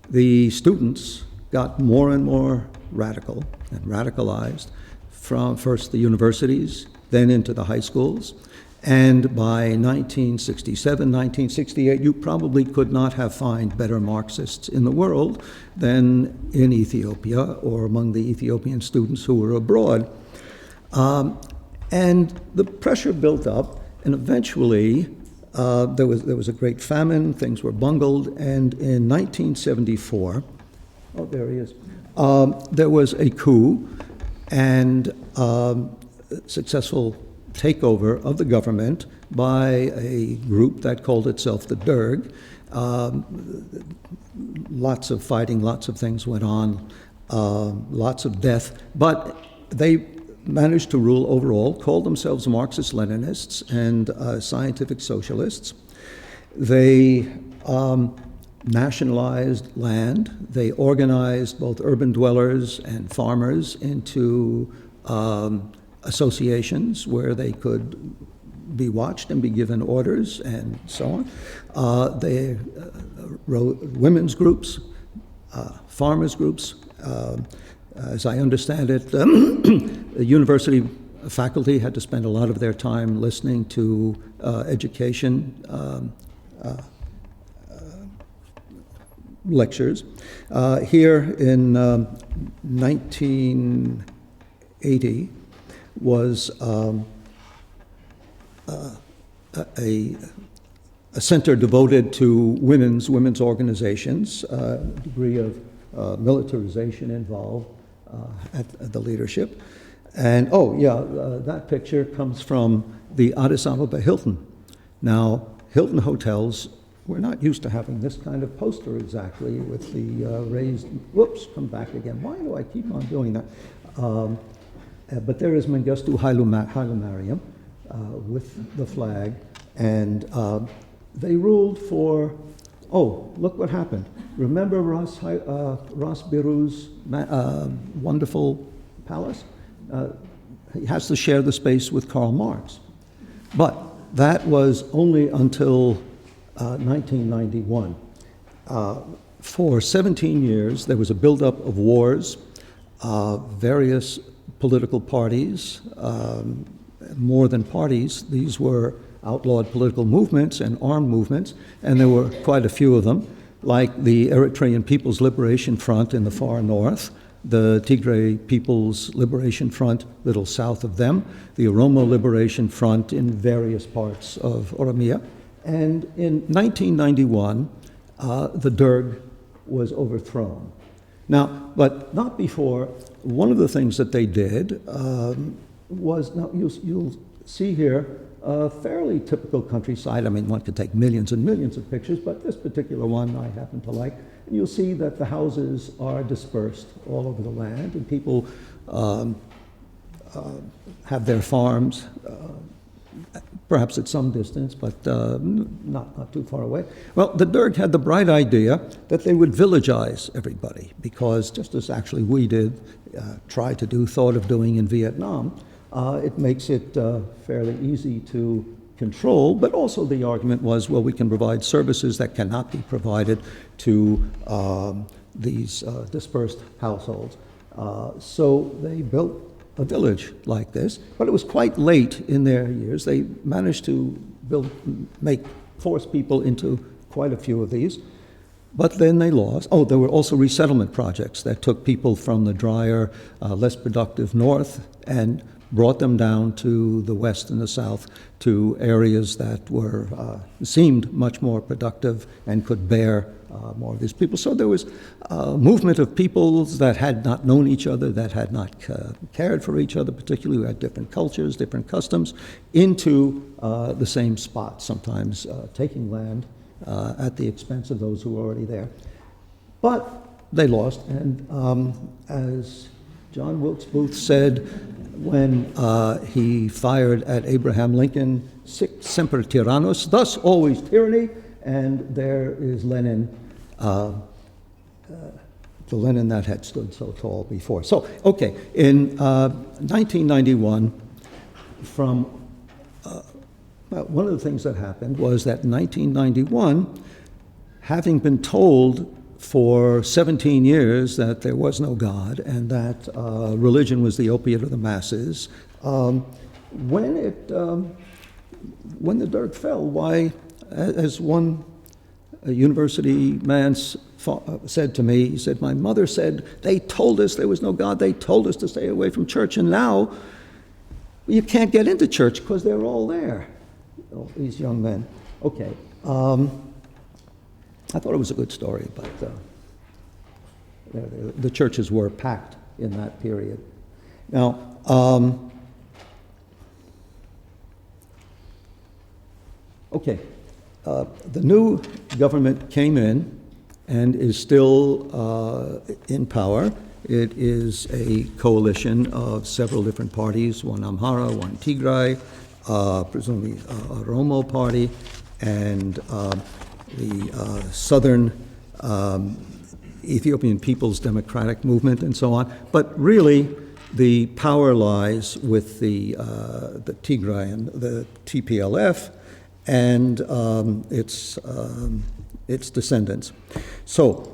the students got more and more radical and radicalized from first the universities, then into the high schools. And by 1967, 1968, you probably could not have found better Marxists in the world than in Ethiopia or among the Ethiopian students who were abroad. And the pressure built up, and eventually there was a great famine, things were bungled, and in 1974, oh, there he is, there was a coup and successful takeover of the government by a group that called itself the Derg. Lots of fighting, lots of things went on, lots of death, but they managed to rule overall, called themselves Marxist-Leninists and scientific socialists. They nationalized land. They organized both urban dwellers and farmers into associations where they could be watched and be given orders and so on. They wrote women's groups, farmers groups. As I understand it, the university faculty had to spend a lot of their time listening to education lectures. Here in 1980 was a center devoted to women's organizations, a degree of militarization involved at the leadership. And that picture comes from the Addis Ababa Hilton. Now, Hilton hotels, we're not used to having this kind of poster exactly with the raised, whoops, come back again. Why do I keep on doing that? But there is Mengistu Haile Mariam with the flag, and they ruled for, look what happened. Remember Ras Biru's wonderful palace? He has to share the space with Karl Marx. But that was only until 1991. For 17 years, there was a buildup of wars, various political parties, more than parties. These were outlawed political movements and armed movements, and there were quite a few of them, like the Eritrean People's Liberation Front in the far north, the Tigray People's Liberation Front, little south of them, the Oromo Liberation Front in various parts of Oromia. And in 1991, the Derg was overthrown. Now, but not before. One of the things that they did was, now you'll see here, a fairly typical countryside. I mean, one could take millions and millions of pictures, but this particular one I happen to like. And you'll see that the houses are dispersed all over the land, and people have their farms perhaps at some distance, but not too far away. Well, the Derg had the bright idea that they would villagize everybody, because just as actually we did try to do, thought of doing in Vietnam, it makes it fairly easy to control, but also the argument was, well, we can provide services that cannot be provided to these dispersed households. So they built a village like this, but it was quite late in their years. They managed to force people into quite a few of these, but then they lost. Oh, there were also resettlement projects that took people from the drier, less productive north and brought them down to the west and the south, to areas that were seemed much more productive and could bear more of these people. So there was a movement of peoples that had not known each other, that had not cared for each other, particularly who had different cultures, different customs, into the same spot, sometimes taking land at the expense of those who were already there. But they lost, and as John Wilkes Booth said when he fired at Abraham Lincoln, sic semper tyrannus, thus always tyranny, and there is Lenin, the Lenin that had stood so tall before. So, okay, in 1991, one of the things that happened was that in 1991, having been told for 17 years that there was no God and that religion was the opiate of the masses, when the Derg fell, why, as one university man said to me, he said, my mother said, they told us there was no God, they told us to stay away from church, and now you can't get into church because they're all there, these young men. Okay. I thought it was a good story, but the churches were packed in that period. Now, okay, the new government came in and is still in power. It is a coalition of several different parties, one Amhara, one Tigray, presumably a Oromo party, and the Southern Ethiopian People's Democratic Movement, and so on. But really, the power lies with the Tigray and the TPLF and its descendants. So,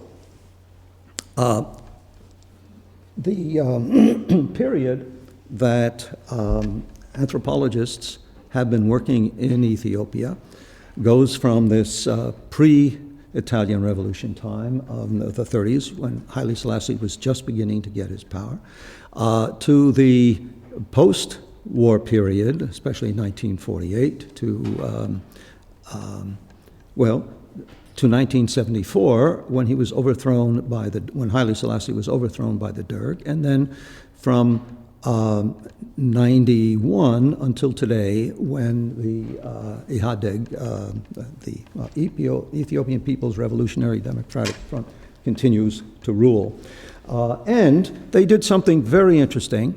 the period that anthropologists have been working in Ethiopia goes from this pre-Italian Revolution time of the 30s, when Haile Selassie was just beginning to get his power, to the post-war period, especially 1948, to 1974, when he was overthrown when Haile Selassie was overthrown by the Derg, and then from 91 until today, when the IHADEG, the Ethiopian People's Revolutionary Democratic Front, continues to rule. And they did something very interesting.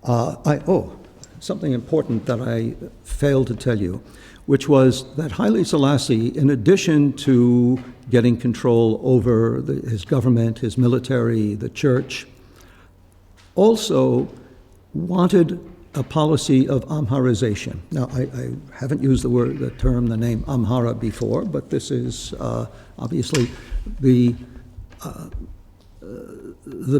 Something important that I failed to tell you, which was that Haile Selassie, in addition to getting control over his government, his military, the church, also wanted a policy of Amharization. Now, I haven't used the name Amhara before, but this is obviously the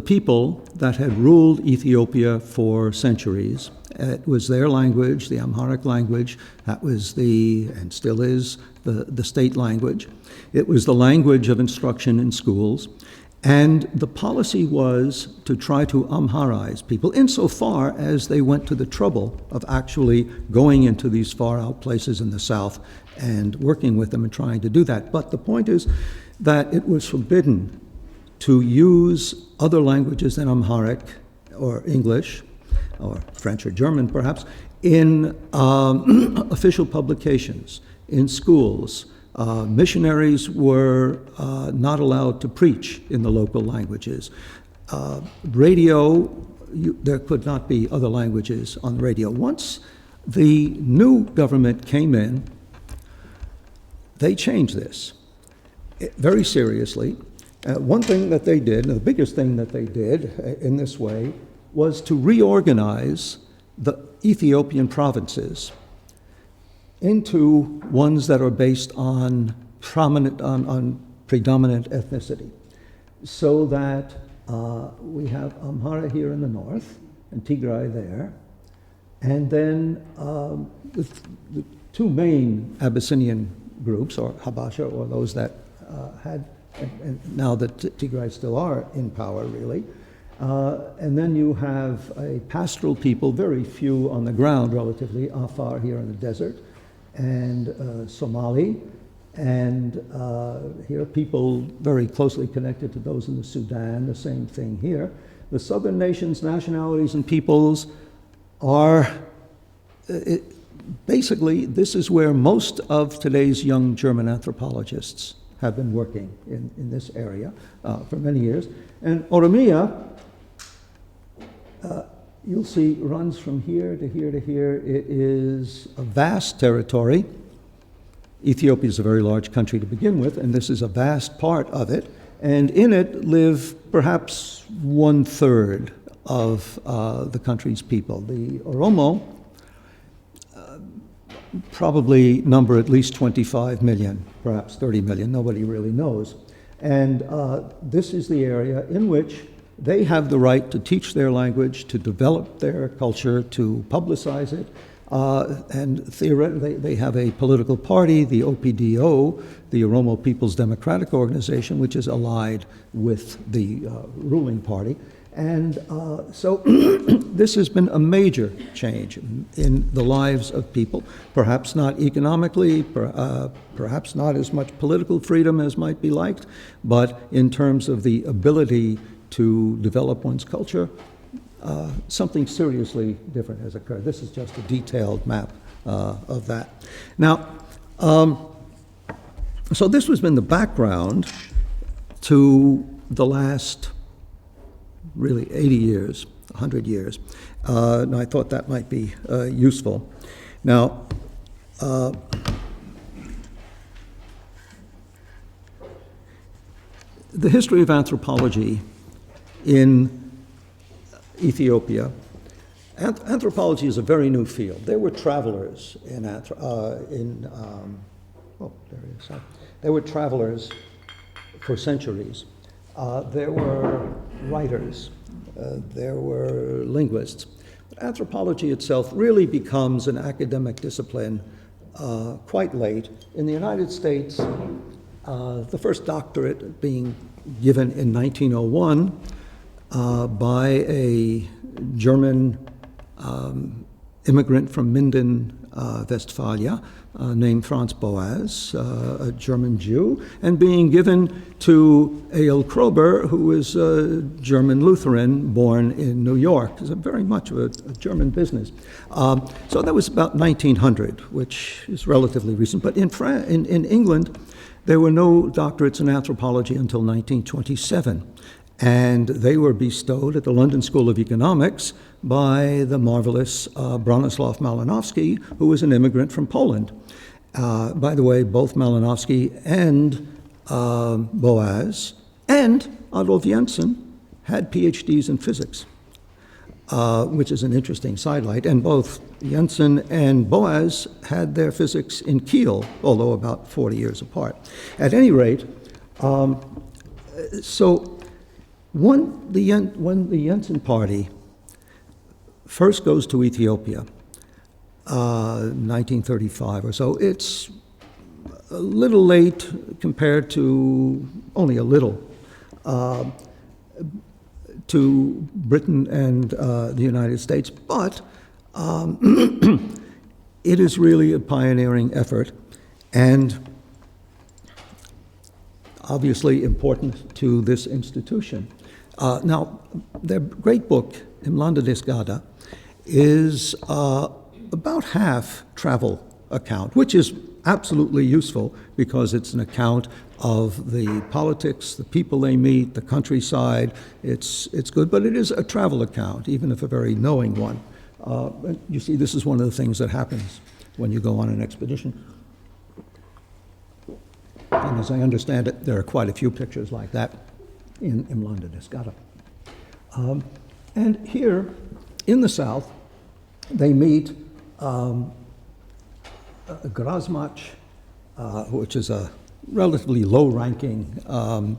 people that had ruled Ethiopia for centuries. It was their language, the Amharic language, that was and still is, the state language. It was the language of instruction in schools. And the policy was to try to Amharize people insofar as they went to the trouble of actually going into these far-out places in the south and working with them and trying to do that. But the point is that it was forbidden to use other languages than Amharic or English or French or German perhaps in official publications, in schools. Missionaries were not allowed to preach in the local languages. Radio, there could not be other languages on the radio. Once The new government came in, they changed this very seriously. One thing that they did, and the biggest thing that they did in this way, was to reorganize the Ethiopian provinces into ones that are based on predominant ethnicity. So that we have Amhara here in the north, and Tigray there, and then the two main Abyssinian groups, or Habasha, or those that had, and now that Tigray still are in power, really. And then you have a pastoral people, very few on the ground relatively, Afar here in the desert, and Somali, and here are people very closely connected to those in the Sudan, the same thing here. The southern nations, nationalities, and peoples are, basically, this is where most of today's young German anthropologists have been working in this area for many years. And Oromia, you'll see, runs from here to here to here. It is a vast territory. Ethiopia is a very large country to begin with, and this is a vast part of it. And in it live perhaps 1/3 of the country's people. The Oromo probably number at least 25 million, perhaps 30 million, nobody really knows. And this is the area in which they have the right to teach their language, to develop their culture, to publicize it. And theoretically, they have a political party, the OPDO, the Oromo People's Democratic Organization, which is allied with the ruling party. And so this has been a major change in the lives of people, perhaps not economically, perhaps not as much political freedom as might be liked, but in terms of the ability to develop one's culture, something seriously different has occurred. This is just a detailed map of that. Now, so this has been the background to the last really 80 years, 100 years. And I thought that might be useful. Now, the history of anthropology in Ethiopia. Anthropology is a very new field. There were travelers there were travelers for centuries. There were writers. There were linguists. But anthropology itself really becomes an academic discipline quite late. In the United States, the first doctorate being given in 1901 by a German immigrant from Minden, Westphalia, named Franz Boas, a German Jew, and being given to A.L. Kroeber, who was a German Lutheran born in New York. It's very much of a German business. So that was about 1900, which is relatively recent. But in England, there were no doctorates in anthropology until 1927. And they were bestowed at the London School of Economics by the marvelous Bronislaw Malinowski, who was an immigrant from Poland. By the way, both Malinowski and Boas and Adolf Jensen had PhDs in physics, which is an interesting sidelight. And both Jensen and Boas had their physics in Kiel, although about 40 years apart. At any rate, when the Jensen party first goes to Ethiopia, 1935 or so, it's a little late compared to, only a little, to Britain and the United States, but it is really a pioneering effort and obviously important to this institution. Now, their great book, Im Lande des Gada, is about half travel account, which is absolutely useful because it's an account of the politics, the people they meet, the countryside. It's good, but it is a travel account, even if a very knowing one. And you see, this is one of the things that happens when you go on an expedition. And as I understand it, there are quite a few pictures like that in Imlanda Desgada. And here in the south, they meet Grasmach, which is a relatively low-ranking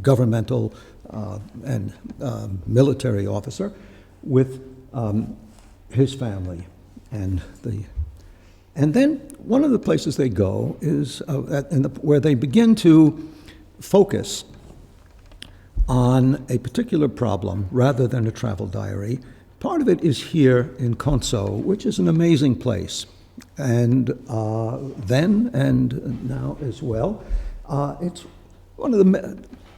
governmental and military officer, with his family. And then one of the places they go is where they begin to focus on a particular problem rather than a travel diary. Part of it is here in Konso, which is an amazing place. And then and now as well, it's one of the,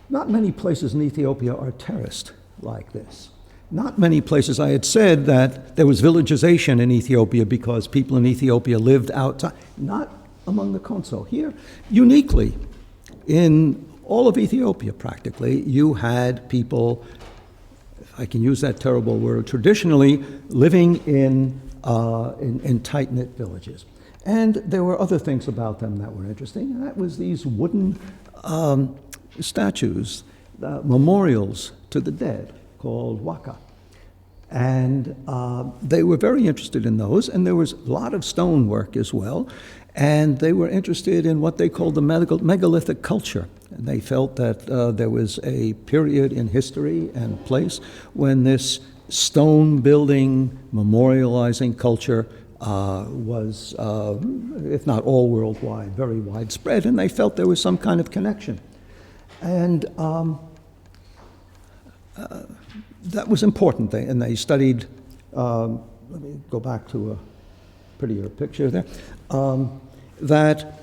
not many places in Ethiopia are terraced like this. Not many places. I had said that there was villagization in Ethiopia because people in Ethiopia lived outside. Not among the Konso. Here, uniquely, in all of Ethiopia practically, you had people, if I can use that terrible word, traditionally living in tight-knit villages. And there were other things about them that were interesting, and that was these wooden statues, memorials to the dead, called waka. And they were very interested in those, and there was a lot of stonework as well, and they were interested in what they called the megalithic culture. And they felt that there was a period in history and place when this stone building, memorializing culture was, if not all worldwide, very widespread, and they felt there was some kind of connection. And that was important, and they studied, let me go back to a prettier picture there, that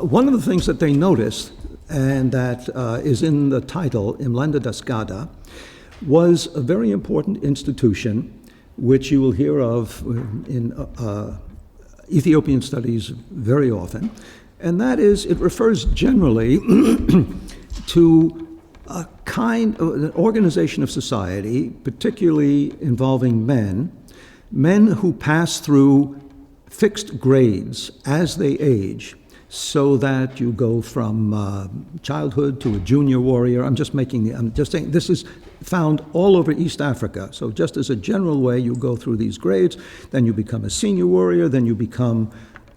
one of the things that they noticed, and that is in the title, Imlanda Desgada, was a very important institution which you will hear of in Ethiopian studies very often, and that is, it refers generally to a kind of an organization of society, particularly involving men who pass through fixed grades as they age, so that you go from childhood to a junior warrior. I'm just saying this is found all over East Africa. So just as a general way, you go through these grades, then you become a senior warrior, then you become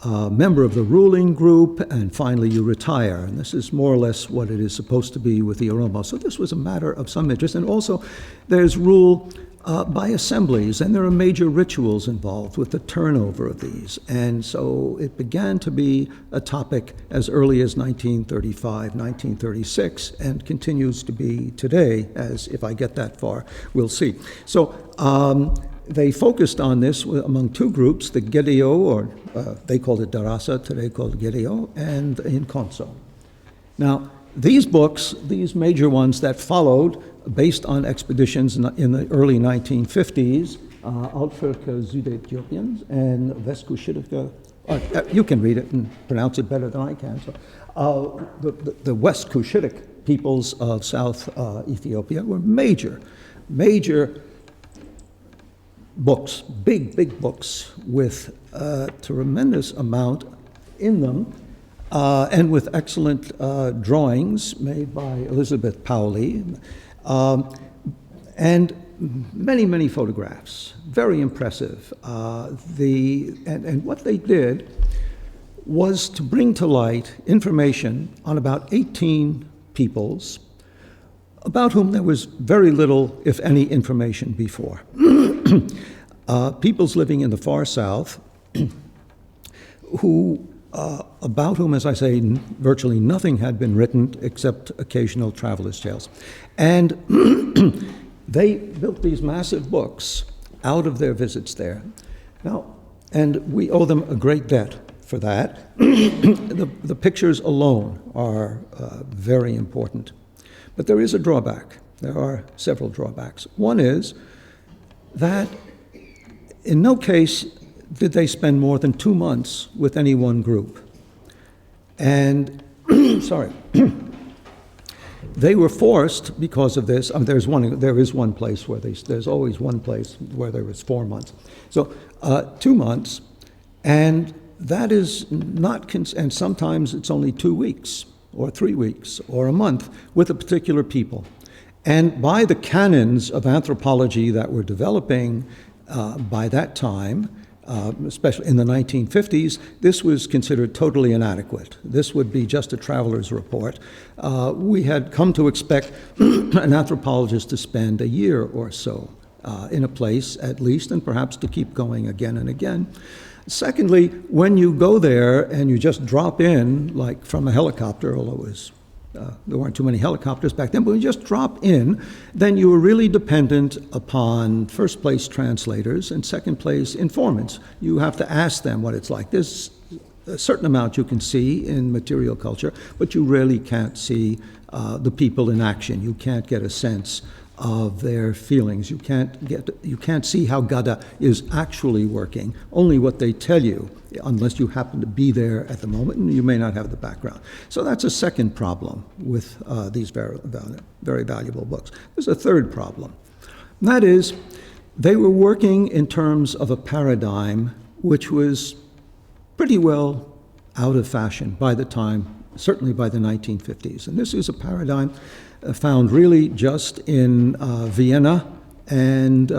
a member of the ruling group, and finally you retire. And this is more or less what it is supposed to be with the Oromo. So this was a matter of some interest. And also there's rule by assemblies, and there are major rituals involved with the turnover of these. And so it began to be a topic as early as 1935, 1936, and continues to be today, as if I get that far, we'll see. So they focused on this among two groups, the Gedio, or they called it Darasa, today called Gedio, and in Konso. Now, these books, these major ones that followed, based on expeditions in the early 1950s, Altfurke Südäthiopiens and Westkushirika, you can read it and pronounce it better than I can. So, the West Kushitic peoples of South Ethiopia were major books, big books with a tremendous amount in them, and with excellent drawings made by Elizabeth Pauli, and many photographs, very impressive. And what they did was to bring to light information on about 18 peoples about whom there was very little, if any, information before. Peoples living in the far south, who about whom, as I say, virtually nothing had been written except occasional travelers' tales. And they built these massive books out of their visits there. Now, and we owe them a great debt for that. The pictures alone are very important. But there is a drawback. There are several drawbacks. One is that in no case did they spend more than 2 months with any one group. And, sorry. they were forced because of this. There is one place where there's always one place where there was 4 months. So 2 months, and that is not, and sometimes it's only 2 weeks or 3 weeks or a month with a particular people. And by the canons of anthropology that were developing by that time, especially in the 1950s, this was considered totally inadequate. This would be just a traveler's report. We had come to expect an anthropologist to spend a year or so in a place at least, and perhaps to keep going again and again. Secondly, when you go there and you just drop in, like from a helicopter, although it was there weren't too many helicopters back then, but when you just drop in, then you were really dependent upon first place translators and second place informants. You have to ask them what it's like. There's a certain amount you can see in material culture, but you really can't see the people in action. You can't get a sense of their feelings. You can't see how Gada is actually working, only what they tell you, unless you happen to be there at the moment, and you may not have the background. So that's a second problem with these very, very valuable books. There's a third problem, and that is they were working in terms of a paradigm which was pretty well out of fashion by the time, certainly by the 1950s. And this is a paradigm found really just in Vienna and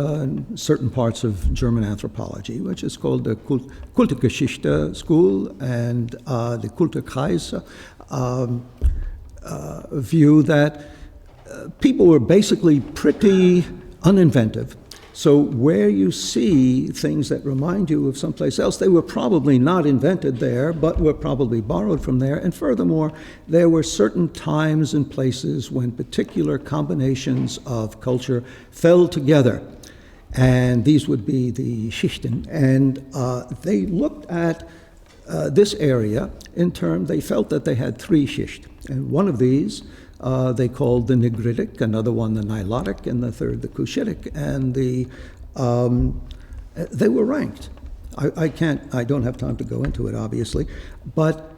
certain parts of German anthropology, which is called the Kulturgeschichte school and the Kulturkreis view that people were basically pretty uninventive. So where you see things that remind you of someplace else, they were probably not invented there, but were probably borrowed from there. And furthermore, there were certain times and places when particular combinations of culture fell together. And these would be the Schichten. And they looked at this area in terms, they felt that they had 3 Schicht. And one of these they called the Nigritic, another one the Nilotic, and the third the Cushitic, and they were ranked. I don't have time to go into it, obviously, but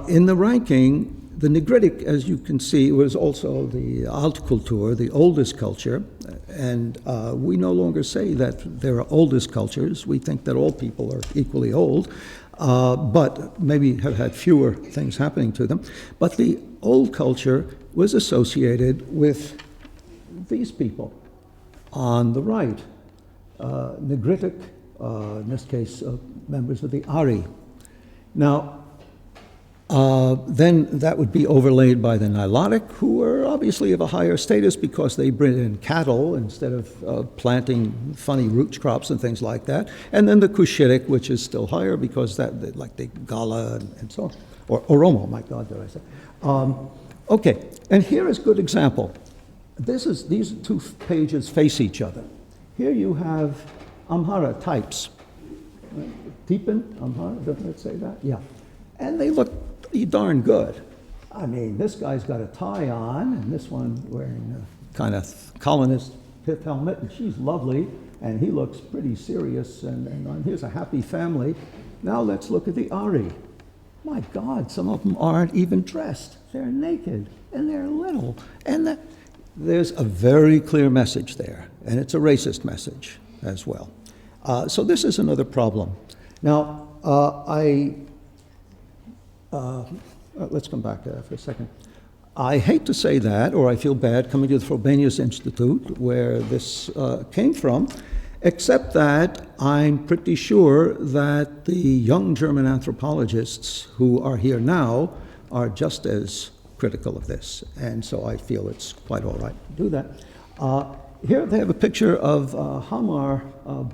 in the ranking, the Nigritic, as you can see, was also the Altkultur, the oldest culture, and we no longer say that there are oldest cultures. We think that all people are equally old, but maybe have had fewer things happening to them. But the old culture was associated with these people on the right, Nigritic, in this case, members of the Ari. Now, then that would be overlaid by the Nilotic, who are obviously of a higher status because they bring in cattle instead of planting funny root crops and things like that. And then the Cushitic, which is still higher because that, like the Gala and so on. Or Oromo, my God, did I say. Okay, and here is a good example. These 2 pages face each other. Here you have Amhara types. Tipen, Amhara, doesn't it say that? Yeah. And they look pretty darn good. I mean, this guy's got a tie on, and this one wearing a kind of colonist pith helmet, and she's lovely, and he looks pretty serious, and here's a happy family. Now let's look at the Ari. My God, some of them aren't even dressed. They're naked, and they're little. And there's a very clear message there, and it's a racist message as well. So this is another problem. Now, let's come back to that for a second. I hate to say that, or I feel bad coming to the Frobenius-Institut, where this came from, except that I'm pretty sure that the young German anthropologists who are here now are just as critical of this, and so I feel it's quite all right to do that. Here they have a picture of a Hamar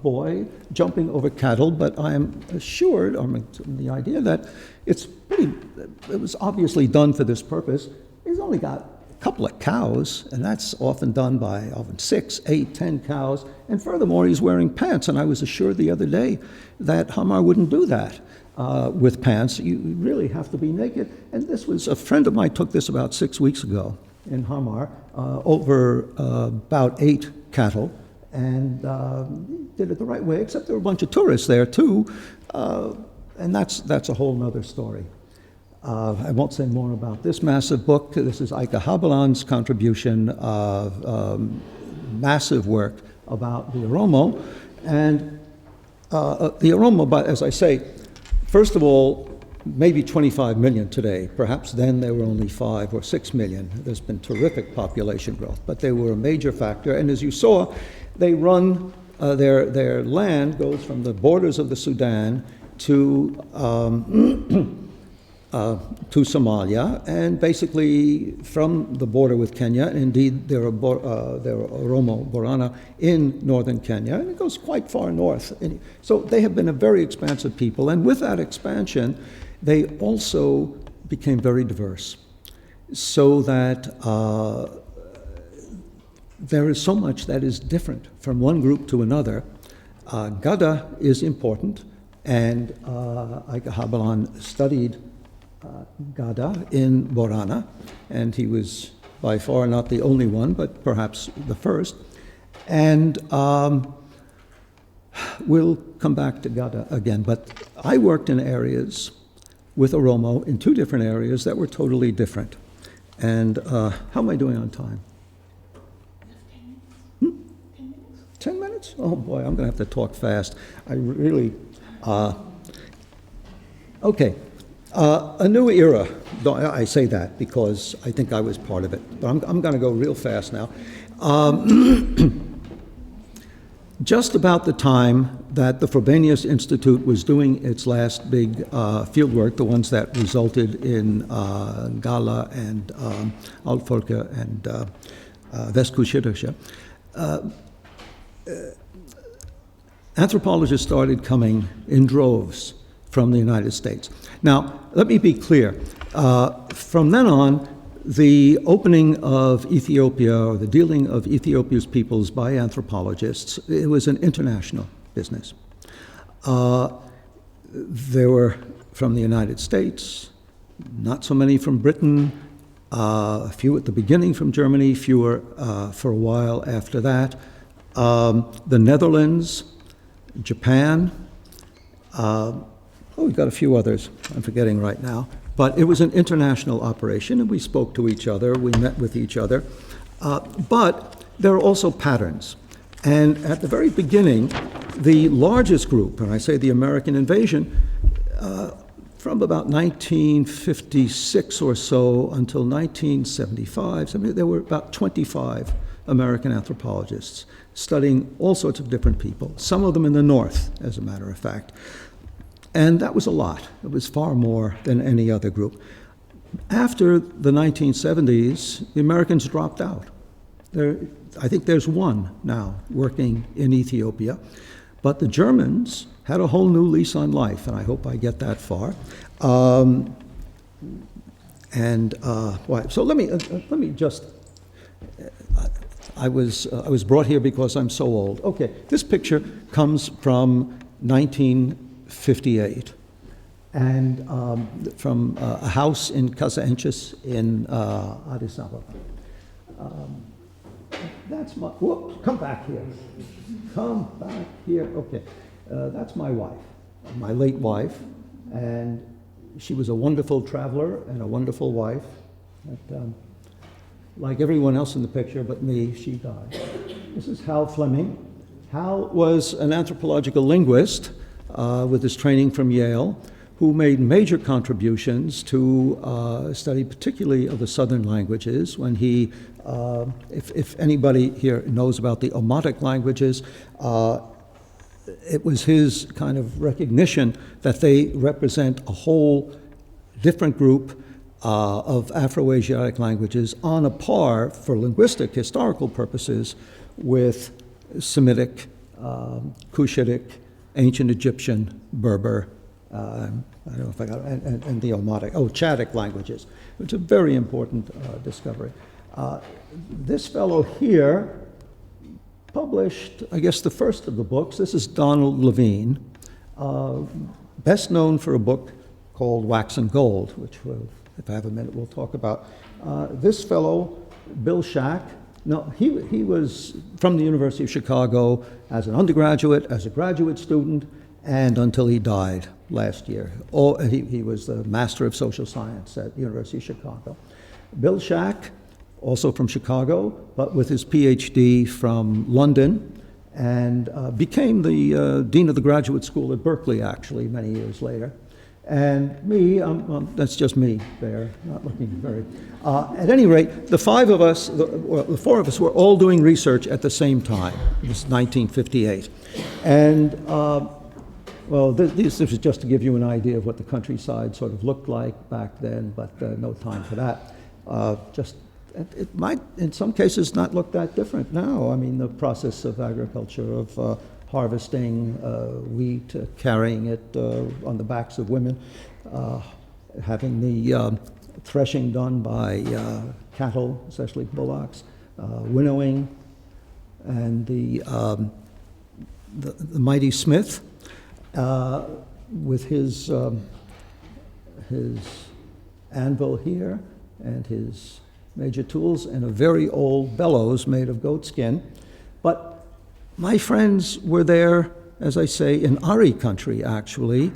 boy jumping over cattle, but I'm assured, or the idea that it was obviously done for this purpose. He's only got a couple of cows, and that's often done by 6, 8, 10 cows, and furthermore, he's wearing pants, and I was assured the other day that Hamar wouldn't do that with pants. You really have to be naked, and this was, a friend of mine took this about 6 weeks ago in Hamar, over about 8 cattle, and did it the right way, except there were a bunch of tourists there too, and that's a whole nother story. I won't say more about this massive book. This is Eike Habelan's contribution of massive work about the Oromo. And the Oromo, but as I say, first of all, maybe 25 million today. Perhaps then there were only 5 or 6 million. There's been terrific population growth, but they were a major factor. And as you saw, they run, their land goes from the borders of the Sudan to Somalia, and basically from the border with Kenya. Indeed, there are Oromo Borana in northern Kenya, and it goes quite far north. And so they have been a very expansive people, and with that expansion, they also became very diverse, so that there is so much that is different from one group to another. Gada is important, and Eike Habelan studied Gada in Borana, and he was by far not the only one, but perhaps the first. And we'll come back to Gada again, but I worked in areas with Oromo in 2 different areas that were totally different. And how am I doing on time? 10 minutes? Oh boy, I'm going to have to talk fast. I really, okay. A new era. I say that because I think I was part of it, but I'm going to go real fast now. Just about the time that the Frobenius-Institut was doing its last big fieldwork, the ones that resulted in Gala and Altfolke and Westkushirische, anthropologists started coming in droves from the United States. Now, let me be clear. From then on, the opening of Ethiopia, or the dealing of Ethiopia's peoples by anthropologists, it was an international business. There were from the United States, not so many from Britain, a few at the beginning from Germany, fewer for a while after that. The Netherlands, Japan, we've got a few others I'm forgetting right now. But it was an international operation, and we spoke to each other, we met with each other. But there are also patterns. And at the very beginning, the largest group, and I say the American invasion, from about 1956 or so until 1975, there were about 25 American anthropologists studying all sorts of different people, some of them in the North, as a matter of fact. And that was a lot. It was far more than any other group. After the 1970s, the Americans dropped out. I think there's one now working in Ethiopia. But the Germans had a whole new lease on life, and I hope I get that far. So let me just. I was brought here because I'm so old. Okay, this picture comes from 1958, and from a house in Kazaenchis in Addis Ababa. That's my, whoops, come back here. Come back here, okay. That's my wife, my late wife, and she was a wonderful traveler and a wonderful wife. But, like everyone else in the picture but me, she died. This is Hal Fleming. Hal was an anthropological linguist with his training from Yale, who made major contributions to study particularly of the southern languages when he, if anybody here knows about the Omotic languages, it was his kind of recognition that they represent a whole different group of Afro-Asiatic languages on a par for linguistic, historical purposes with Semitic, Cushitic, Ancient Egyptian, Berber, I don't know if I got it, and the Omotic, Chadic languages. It's a very important discovery. This fellow here published, I guess, the first of the books. This is Donald Levine, best known for a book called Wax and Gold, which we'll, if I have a minute, we'll talk about. This fellow, Bill Shack, no, he was from the University of Chicago as an undergraduate, as a graduate student, and until he died. last year. He was the Master of Social Science at University of Chicago. Bill Shack, also from Chicago, but with his PhD from London, and became the Dean of the Graduate School at Berkeley, actually, many years later. And me, that's just me there, not looking very... at any rate, the four of us were all doing research at the same time. It was 1958. And, well, this is just to give you an idea of what the countryside sort of looked like back then, but no time for that. It might, in some cases, not look that different now. I mean, the process of agriculture, of harvesting wheat, carrying it on the backs of women, having the threshing done by cattle, especially bullocks, winnowing, and the mighty Smith with his anvil here and his major tools and a very old bellows made of goat skin. But my friends were there, as I say, in Ari country, actually,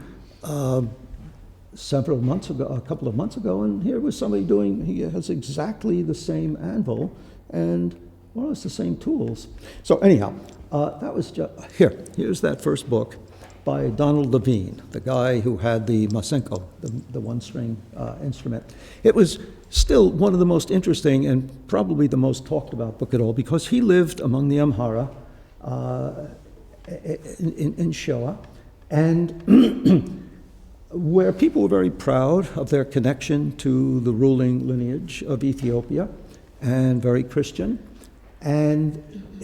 several months ago, a couple of months ago, and here was somebody he has exactly the same anvil and more or less the same tools. So anyhow, that was just, here's that first book by Donald Levine, the guy who had the masenko, the one-string instrument. It was still one of the most interesting and probably the most talked about book at all, because he lived among the Amhara in Shoa, and where people were very proud of their connection to the ruling lineage of Ethiopia, and very Christian. And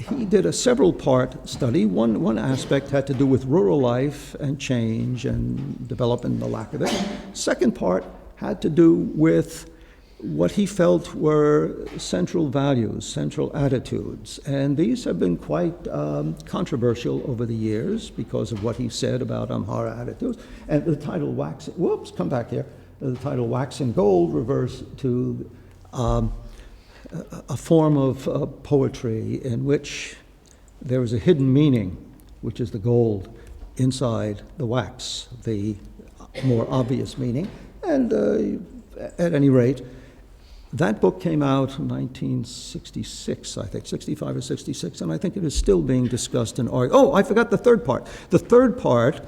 he did a several-part study. One aspect had to do with rural life and change and developing the lack of it. Second part had to do with what he felt were central values, central attitudes. And these have been quite controversial over the years because of what he said about Amhara attitudes. And the title Wax, come back here. The title Wax and Gold refers to a form of poetry in which there is a hidden meaning, which is the gold inside the wax, the more obvious meaning. And at any rate, that book came out in 1966, I think, 65 or 66, and I think it is still being discussed in argued. Oh, I forgot the third part. The third part,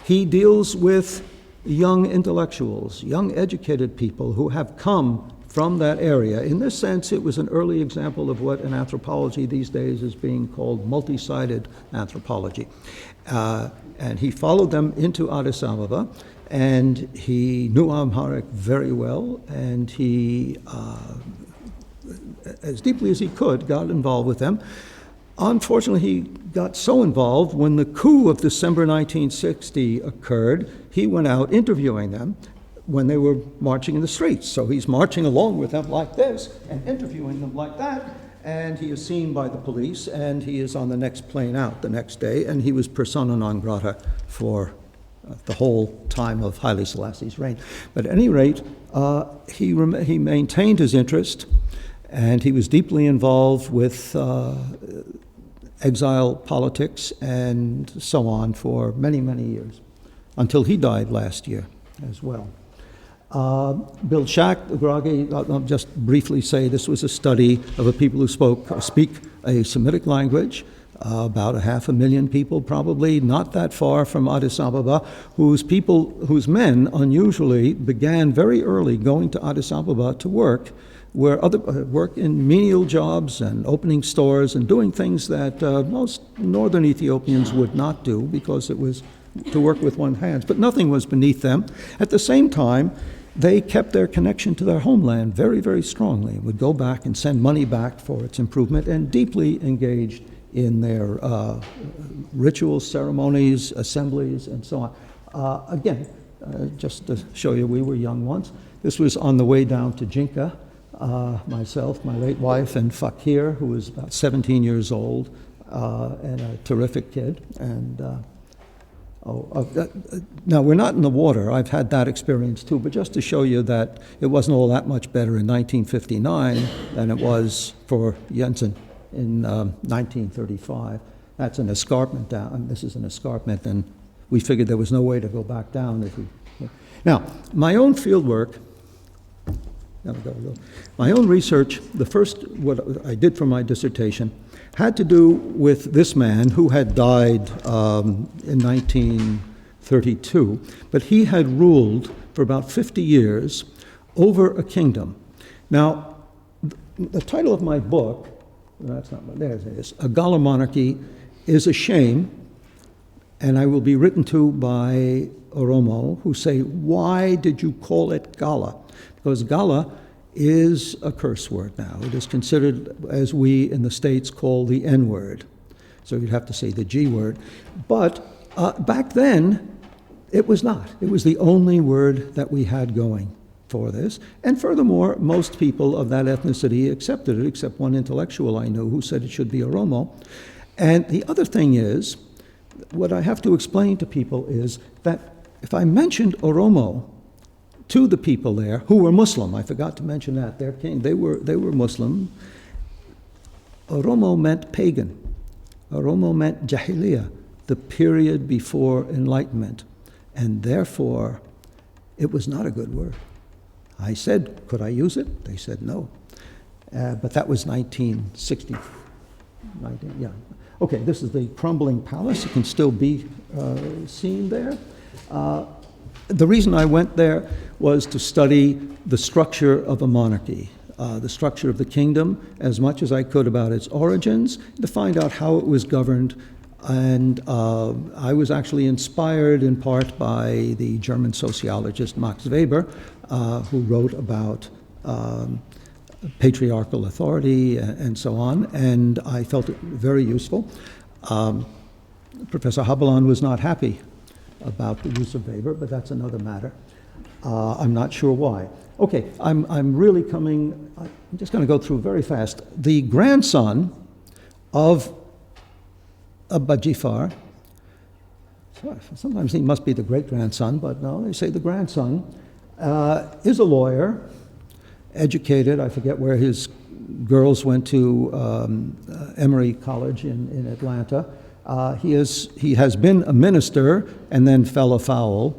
he deals with young intellectuals, young educated people who have come from that area. In this sense, it was an early example of what in anthropology these days is being called multi-sided anthropology. And he followed them into Addis Ababa, and he knew Amharic very well, and he, as deeply as he could, got involved with them. Unfortunately, he got so involved when the coup of December 1960 occurred, he went out interviewing them when they were marching in the streets. So he's marching along with them like this and interviewing them like that, and he is seen by the police, and he is on the next plane out the next day, and he was persona non grata for the whole time of Haile Selassie's reign. But at any rate, he maintained his interest, and he was deeply involved with exile politics and so on for many, many years, until he died last year as well. Bill Shack, I'll just briefly say this was a study of a people who speak a Semitic language, about 500,000 people probably, not that far from Addis Ababa, whose men unusually began very early going to Addis Ababa to work, work in menial jobs and opening stores and doing things that most northern Ethiopians would not do because it was to work with one hand. But nothing was beneath them. At the same time, they kept their connection to their homeland very, very strongly, would go back and send money back for its improvement, and deeply engaged in their rituals, ceremonies, assemblies, and so on. Again, just to show you, we were young once. This was on the way down to Jinka. Myself, my late wife, and Fakir, who was about 17 years old, and a terrific kid. And now, we're not in the water. I've had that experience too, but just to show you that it wasn't all that much better in 1959 than it was for Jensen in 1935. That's an escarpment down, and this is an escarpment, and we figured there was no way to go back down. Now, my own field work, my own research, the first, what I did for my dissertation, had to do with this man who had died in 1932, but he had ruled for about 50 years over a kingdom. Now, the title of my book, that's not, there it is, A Gala Monarchy is a Shame, and I will be written to by Oromo, who say, why did you call it Gala? Because Gala is a curse word now. It is considered, as we in the States call the N-word. So you'd have to say the G word. But back then, it was not. It was the only word that we had going for this. And furthermore, most people of that ethnicity accepted it, except one intellectual I knew who said it should be Oromo. And the other thing is, what I have to explain to people is that if I mentioned Oromo to the people there, who were Muslim, I forgot to mention that, their king, they were Muslim, Oromo meant pagan. Oromo meant Jahiliyyah, the period before Enlightenment. And therefore, it was not a good word. I said, could I use it? They said no. But that was 1960. Yeah. Okay, this is the crumbling palace. It can still be seen there. The reason I went there was to study the structure of a monarchy, the structure of the kingdom, as much as I could about its origins, to find out how it was governed. And I was actually inspired in part by the German sociologist Max Weber, who wrote about patriarchal authority and so on, and I felt it very useful. Professor Habelan was not happy about the use of Weber, but that's another matter. I'm not sure why. Okay, I'm really coming, I'm just going to go through very fast. The grandson of Abba Jifar, sometimes he must be the great-grandson, but no, they say the grandson, is a lawyer, educated. I forget where his girls went to, Emory College in Atlanta. He has been a minister and then fell afoul.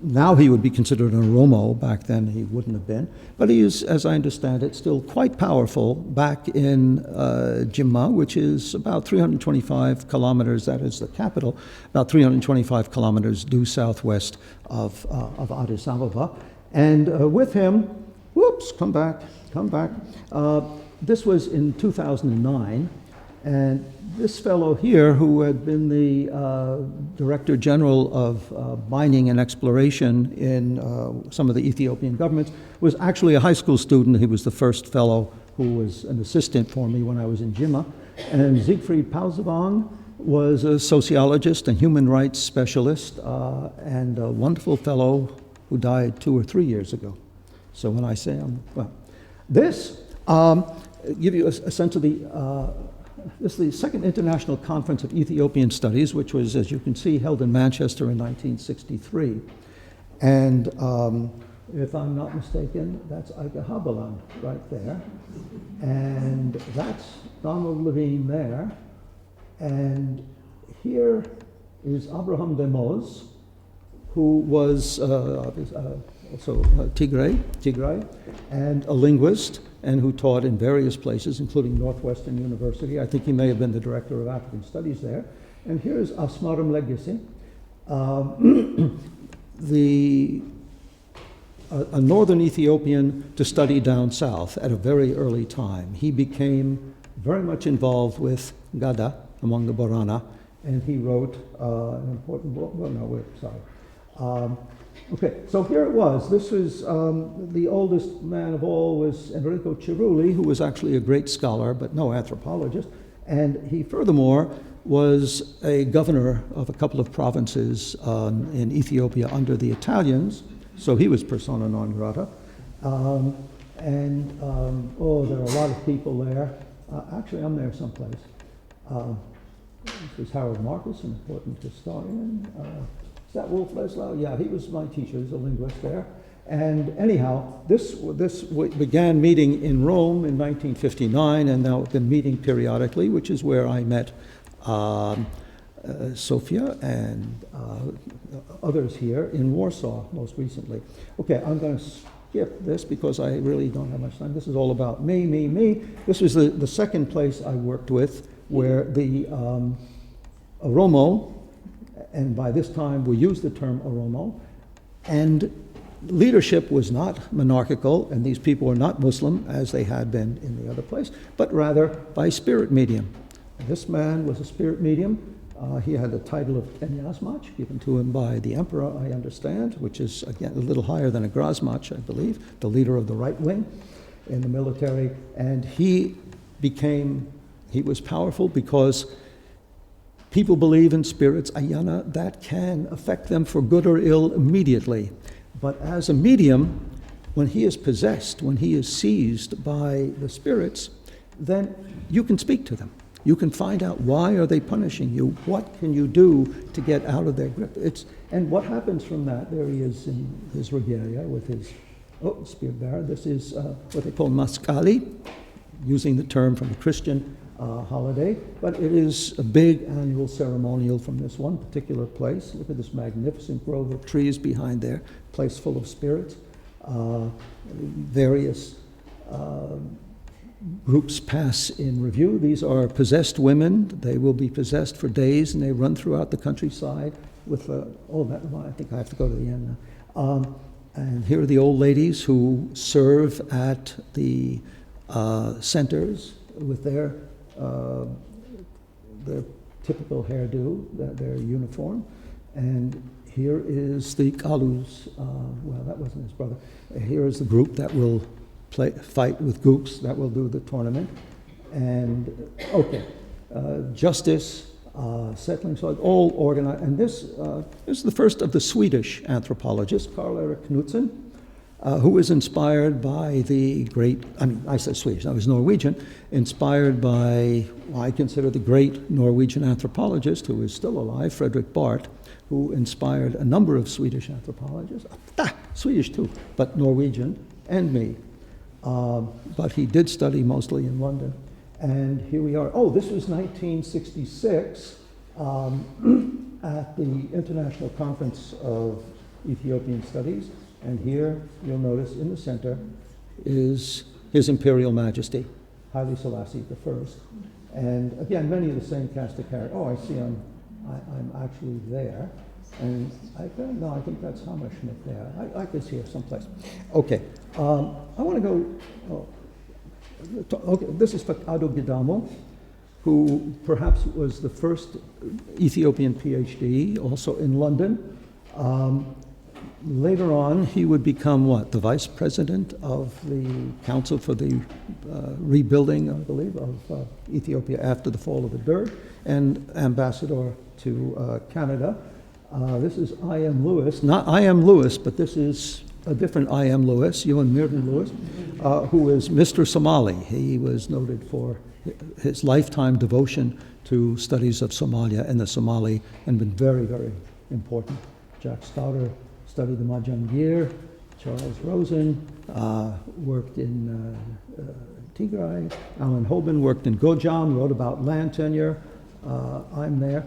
Now he would be considered an Oromo. Back then he wouldn't have been. But he is, as I understand it, still quite powerful back in Jimma, which is about 325 kilometers, that is the capital, about 325 kilometers due southwest of Addis Ababa. And with him, whoops, come back. This was in 2009, and this fellow here, who had been the Director General of Mining and Exploration in some of the Ethiopian governments, was actually a high school student. He was the first fellow who was an assistant for me when I was in Jimma. And Siegfried Pausewang was a sociologist and human rights specialist, and a wonderful fellow who died 2 or 3 years ago. So when I say this, give you a sense of the, this is the Second International Conference of Ethiopian Studies, which was, as you can see, held in Manchester in 1963. And if I'm not mistaken, that's Ike Habelan right there. And that's Donald Levine there. And here is Abraham Demoz, who was also Tigray, and a linguist, and who taught in various places, including Northwestern University. I think he may have been the director of African Studies there. And here's Asmaram Legacy, a northern Ethiopian to study down south at a very early time. He became very much involved with Gada among the Borana, and he wrote an important book. Well, no, wait, sorry. Okay, so here it was. This was the oldest man of all was Enrico Cerulli, who was actually a great scholar, but no anthropologist. And he furthermore was a governor of a couple of provinces in Ethiopia under the Italians, so he was persona non grata. Oh, there are a lot of people there. Actually, I'm there someplace. This is Harold Marcus, an important historian. Is that Wolf Leslau? Yeah, he was my teacher. He's a linguist there. And anyhow, this began meeting in Rome in 1959, and now been meeting periodically, which is where I met Sofia and others here in Warsaw most recently. Okay, I'm going to skip this because I really don't have much time. This is all about me, me, me. This was the second place I worked with where the Oromo, and by this time we use the term Oromo, and leadership was not monarchical, and these people were not Muslim as they had been in the other place, but rather by spirit medium. This man was a spirit medium. He had the title of Kenyasmach, given to him by the emperor, I understand, which is, again, a little higher than a Grasmach, I believe, the leader of the right wing in the military. And he was powerful because people believe in spirits, ayana, that can affect them for good or ill immediately. But as a medium, when he is possessed, when he is seized by the spirits, then you can speak to them. You can find out why are they punishing you, what can you do to get out of their grip. And what happens from that, there he is in his regalia with his spear bearer. This is what they call maskali, using the term from the Christian holiday, but it is a big annual ceremonial from this one particular place. Look at this magnificent grove of trees behind there, place full of spirits. Various groups pass in review. These are possessed women. They will be possessed for days, and they run throughout the countryside with, I think I have to go to the end now. And here are the old ladies who serve at the centers with their typical hairdo, their uniform. And here is the Kalus, well, that wasn't his brother. Here is the group that will fight with gooks, that will do the tournament. And, okay, justice, settling, so all organized. And this is the first of the Swedish anthropologists, Karl Erik Knudsen, who was inspired by the great, I said Swedish, I was Norwegian, inspired by, I consider the great Norwegian anthropologist who is still alive, Fredrik Barth, who inspired a number of Swedish anthropologists, Swedish too, but Norwegian, and me. But he did study mostly in London. And here we are. Oh, this was 1966 at the International Conference of Ethiopian Studies. And here, you'll notice in the center is His Imperial Majesty, Haile Selassie I. And again, many of the same cast of characters. Oh, I see I'm actually there. And I think that's Hammerschmidt there. I could see her someplace. Okay, I want to go, okay, this is Fakado Gidamo, who perhaps was the first Ethiopian PhD, also in London. Later on, he would become what? The vice president of the Council for the Rebuilding, I believe, of Ethiopia after the fall of the Derg, and ambassador to Canada. This is I.M. Lewis, not I.M. Lewis, but this is a different I.M. Lewis, Ewan Mirden Lewis, who is Mr. Somali. He was noted for his lifetime devotion to studies of Somalia and the Somali, and been very, very important. Jack Stauder studied the Majangir. Charles Rosen worked in Tigray. Alan Hoban worked in Gojam, wrote about land tenure. I'm there.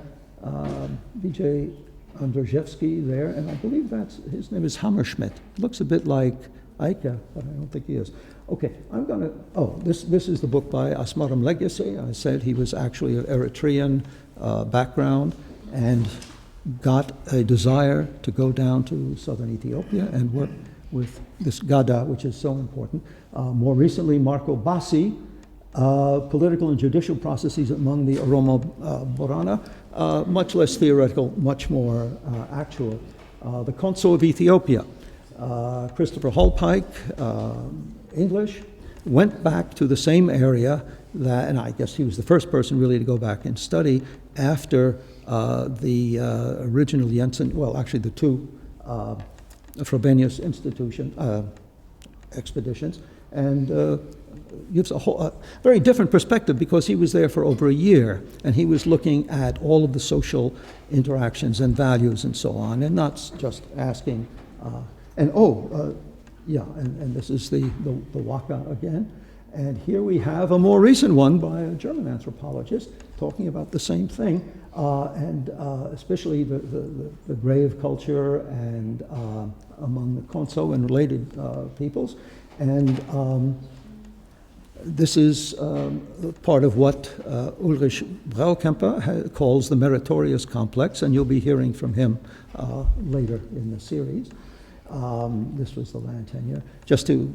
B.J. Andrzejewski there, and I believe his name is Hammerschmidt. Looks a bit like Eike, but I don't think he is. Okay, I'm going to, this is the book by Asmaram Legacy. I said he was actually an Eritrean background and got a desire to go down to southern Ethiopia and work with this Gada, which is so important. More recently, Marco Bassi, political and judicial processes among the Oromo Borana, much less theoretical, much more actual. The Consul of Ethiopia, Christopher Holpike, English, went back to the same area that, and I guess he was the first person really to go back and study after the original Jensen, well, actually the two Frobenius-Institut expeditions, and gives a very different perspective because he was there for over a year and he was looking at all of the social interactions and values and so on, and not just asking, and this is the Waka again, And here we have a more recent one by a German anthropologist talking about the same thing, and especially the grave culture and among the Konso and related peoples. And this is part of what Ulrich Braukemper calls the meritorious complex, and you'll be hearing from him later in the series. This was the land tenure. Just to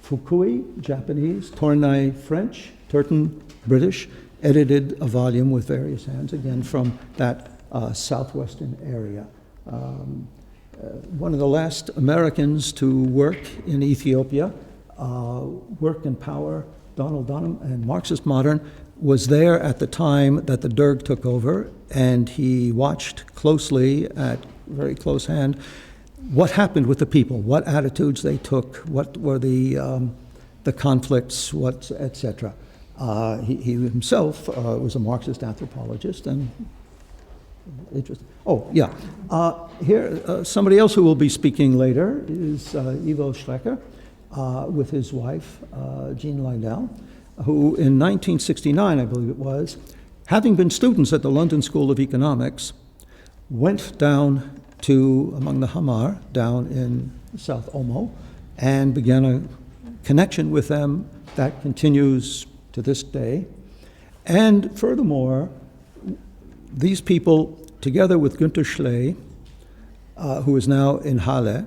Fukui, Japanese, Tournai, French, Turton, British, edited a volume with various hands, again from that southwestern area. One of the last Americans to work in Ethiopia, Work and Power, Donald Dunham, and Marxist Modern, was there at the time that the Derg took over, and he watched closely, at very close hand, what happened with the people, what attitudes they took, what were the conflicts, what, etc. He himself was a Marxist anthropologist, and interesting. Oh, yeah. Here, somebody else who will be speaking later is Ivo Schrecker, with his wife, Jean Lydell, who in 1969, I believe it was, having been students at the London School of Economics, went down to, among the Hamar, down in South Omo, and began a connection with them that continues to this day. And furthermore, these people, together with Günter Schley, who is now in Halle,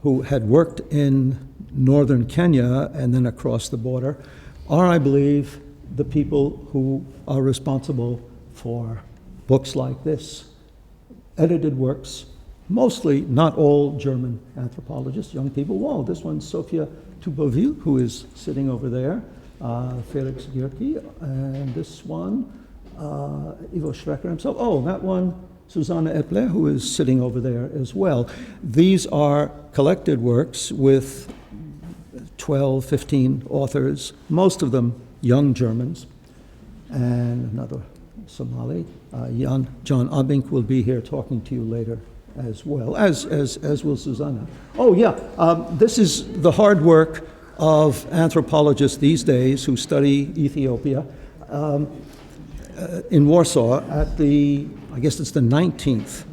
who had worked in northern Kenya and then across the border, are, I believe, the people who are responsible for books like this, edited works, mostly, not all German anthropologists, young people. Whoa, this one's Sophia Tuboville, who is sitting over there, Felix Gierke, and this one, Ivo Schrecker himself. Oh, that one, Susanne Epple, who is sitting over there as well. These are collected works with 12, 15 authors, most of them young Germans, and another Somali. John Abink will be here talking to you later as well, as will Susanna. Oh yeah, this is the hard work of anthropologists these days who study Ethiopia in Warsaw at the, I guess it's the 19th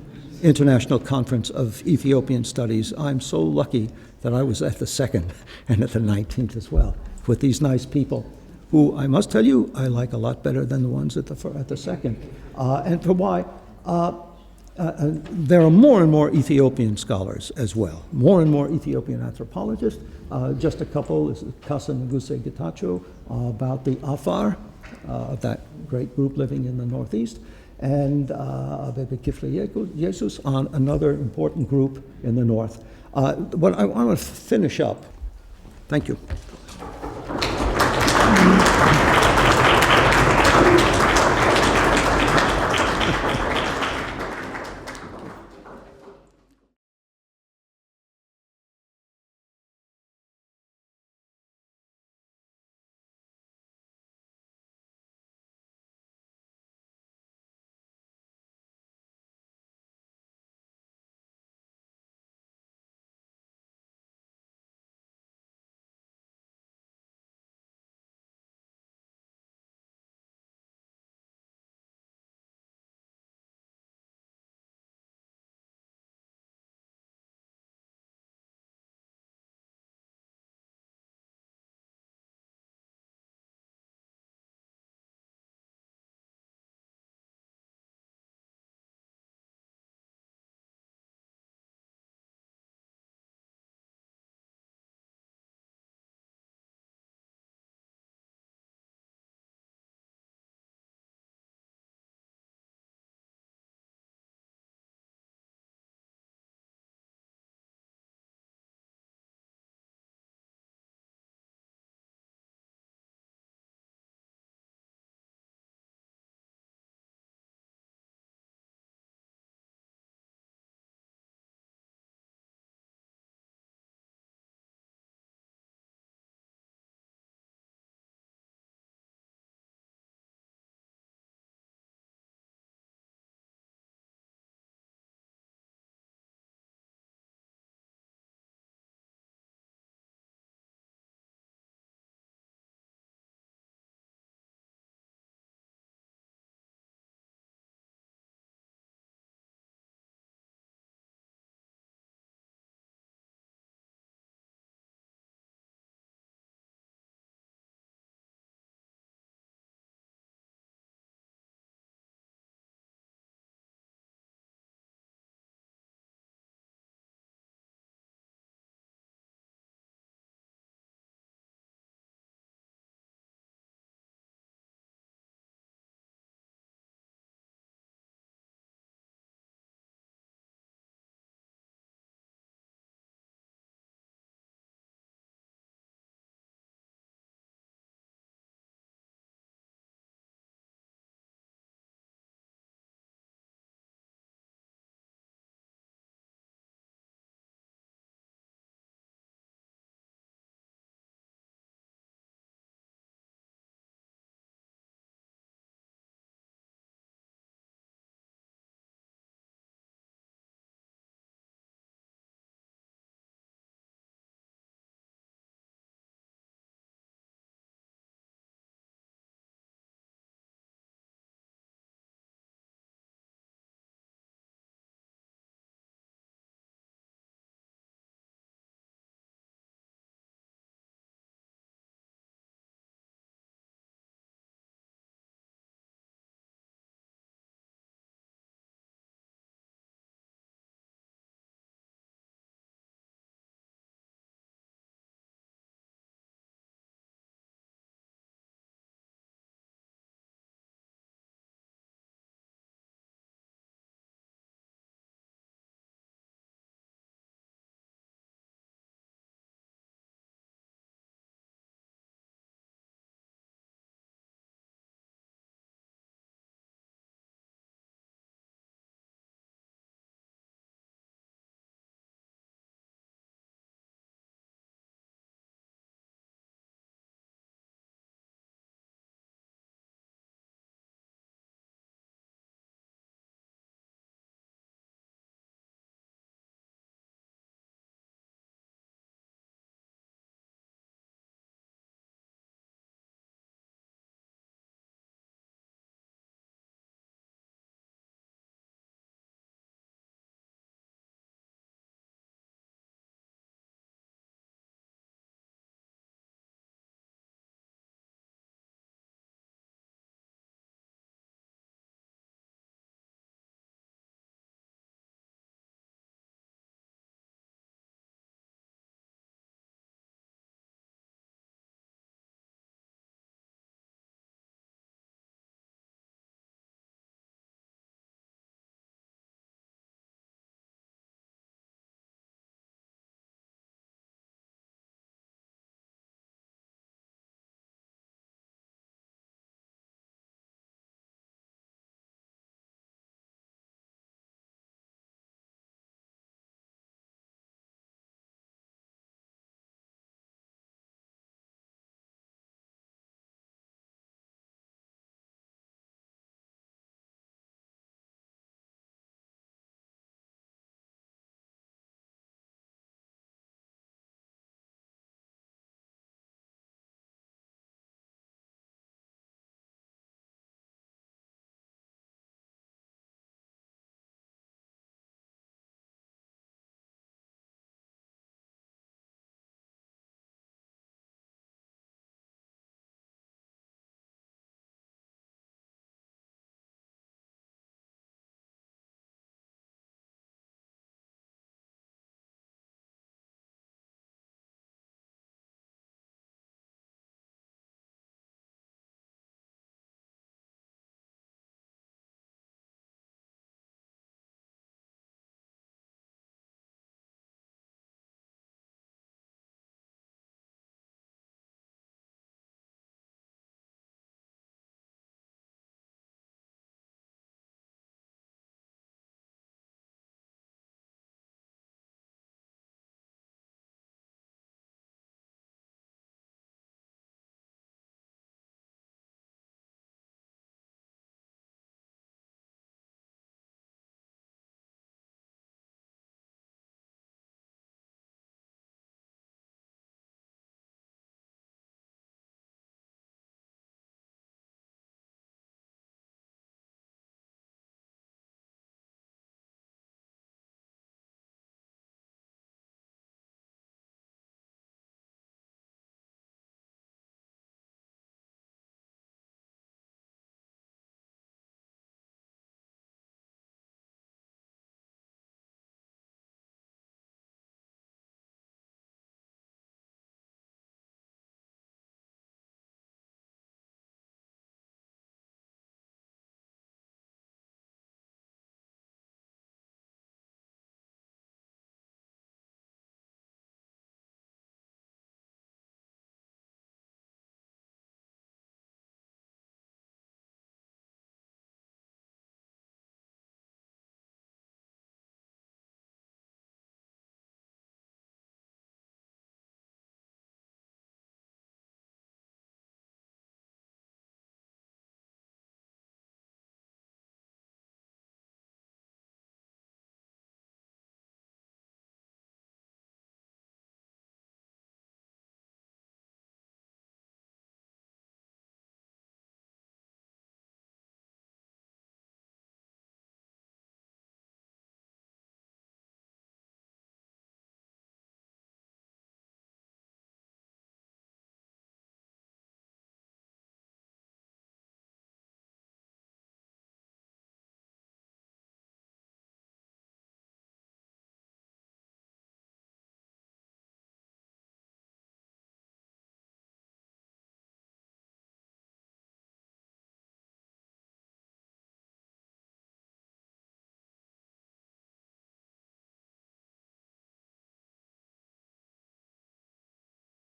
International Conference of Ethiopian Studies. I'm so lucky that I was at the second and at the 19th as well, with these nice people, who I must tell you I like a lot better than the ones at the second. And for why? There are more and more Ethiopian scholars as well, more and more Ethiopian anthropologists. Just a couple is Kasa Nguse Getachew about the Afar, that great group living in the northeast, and Abebe Kifle Jesus on another important group in the north. What I want to finish up. Thank you.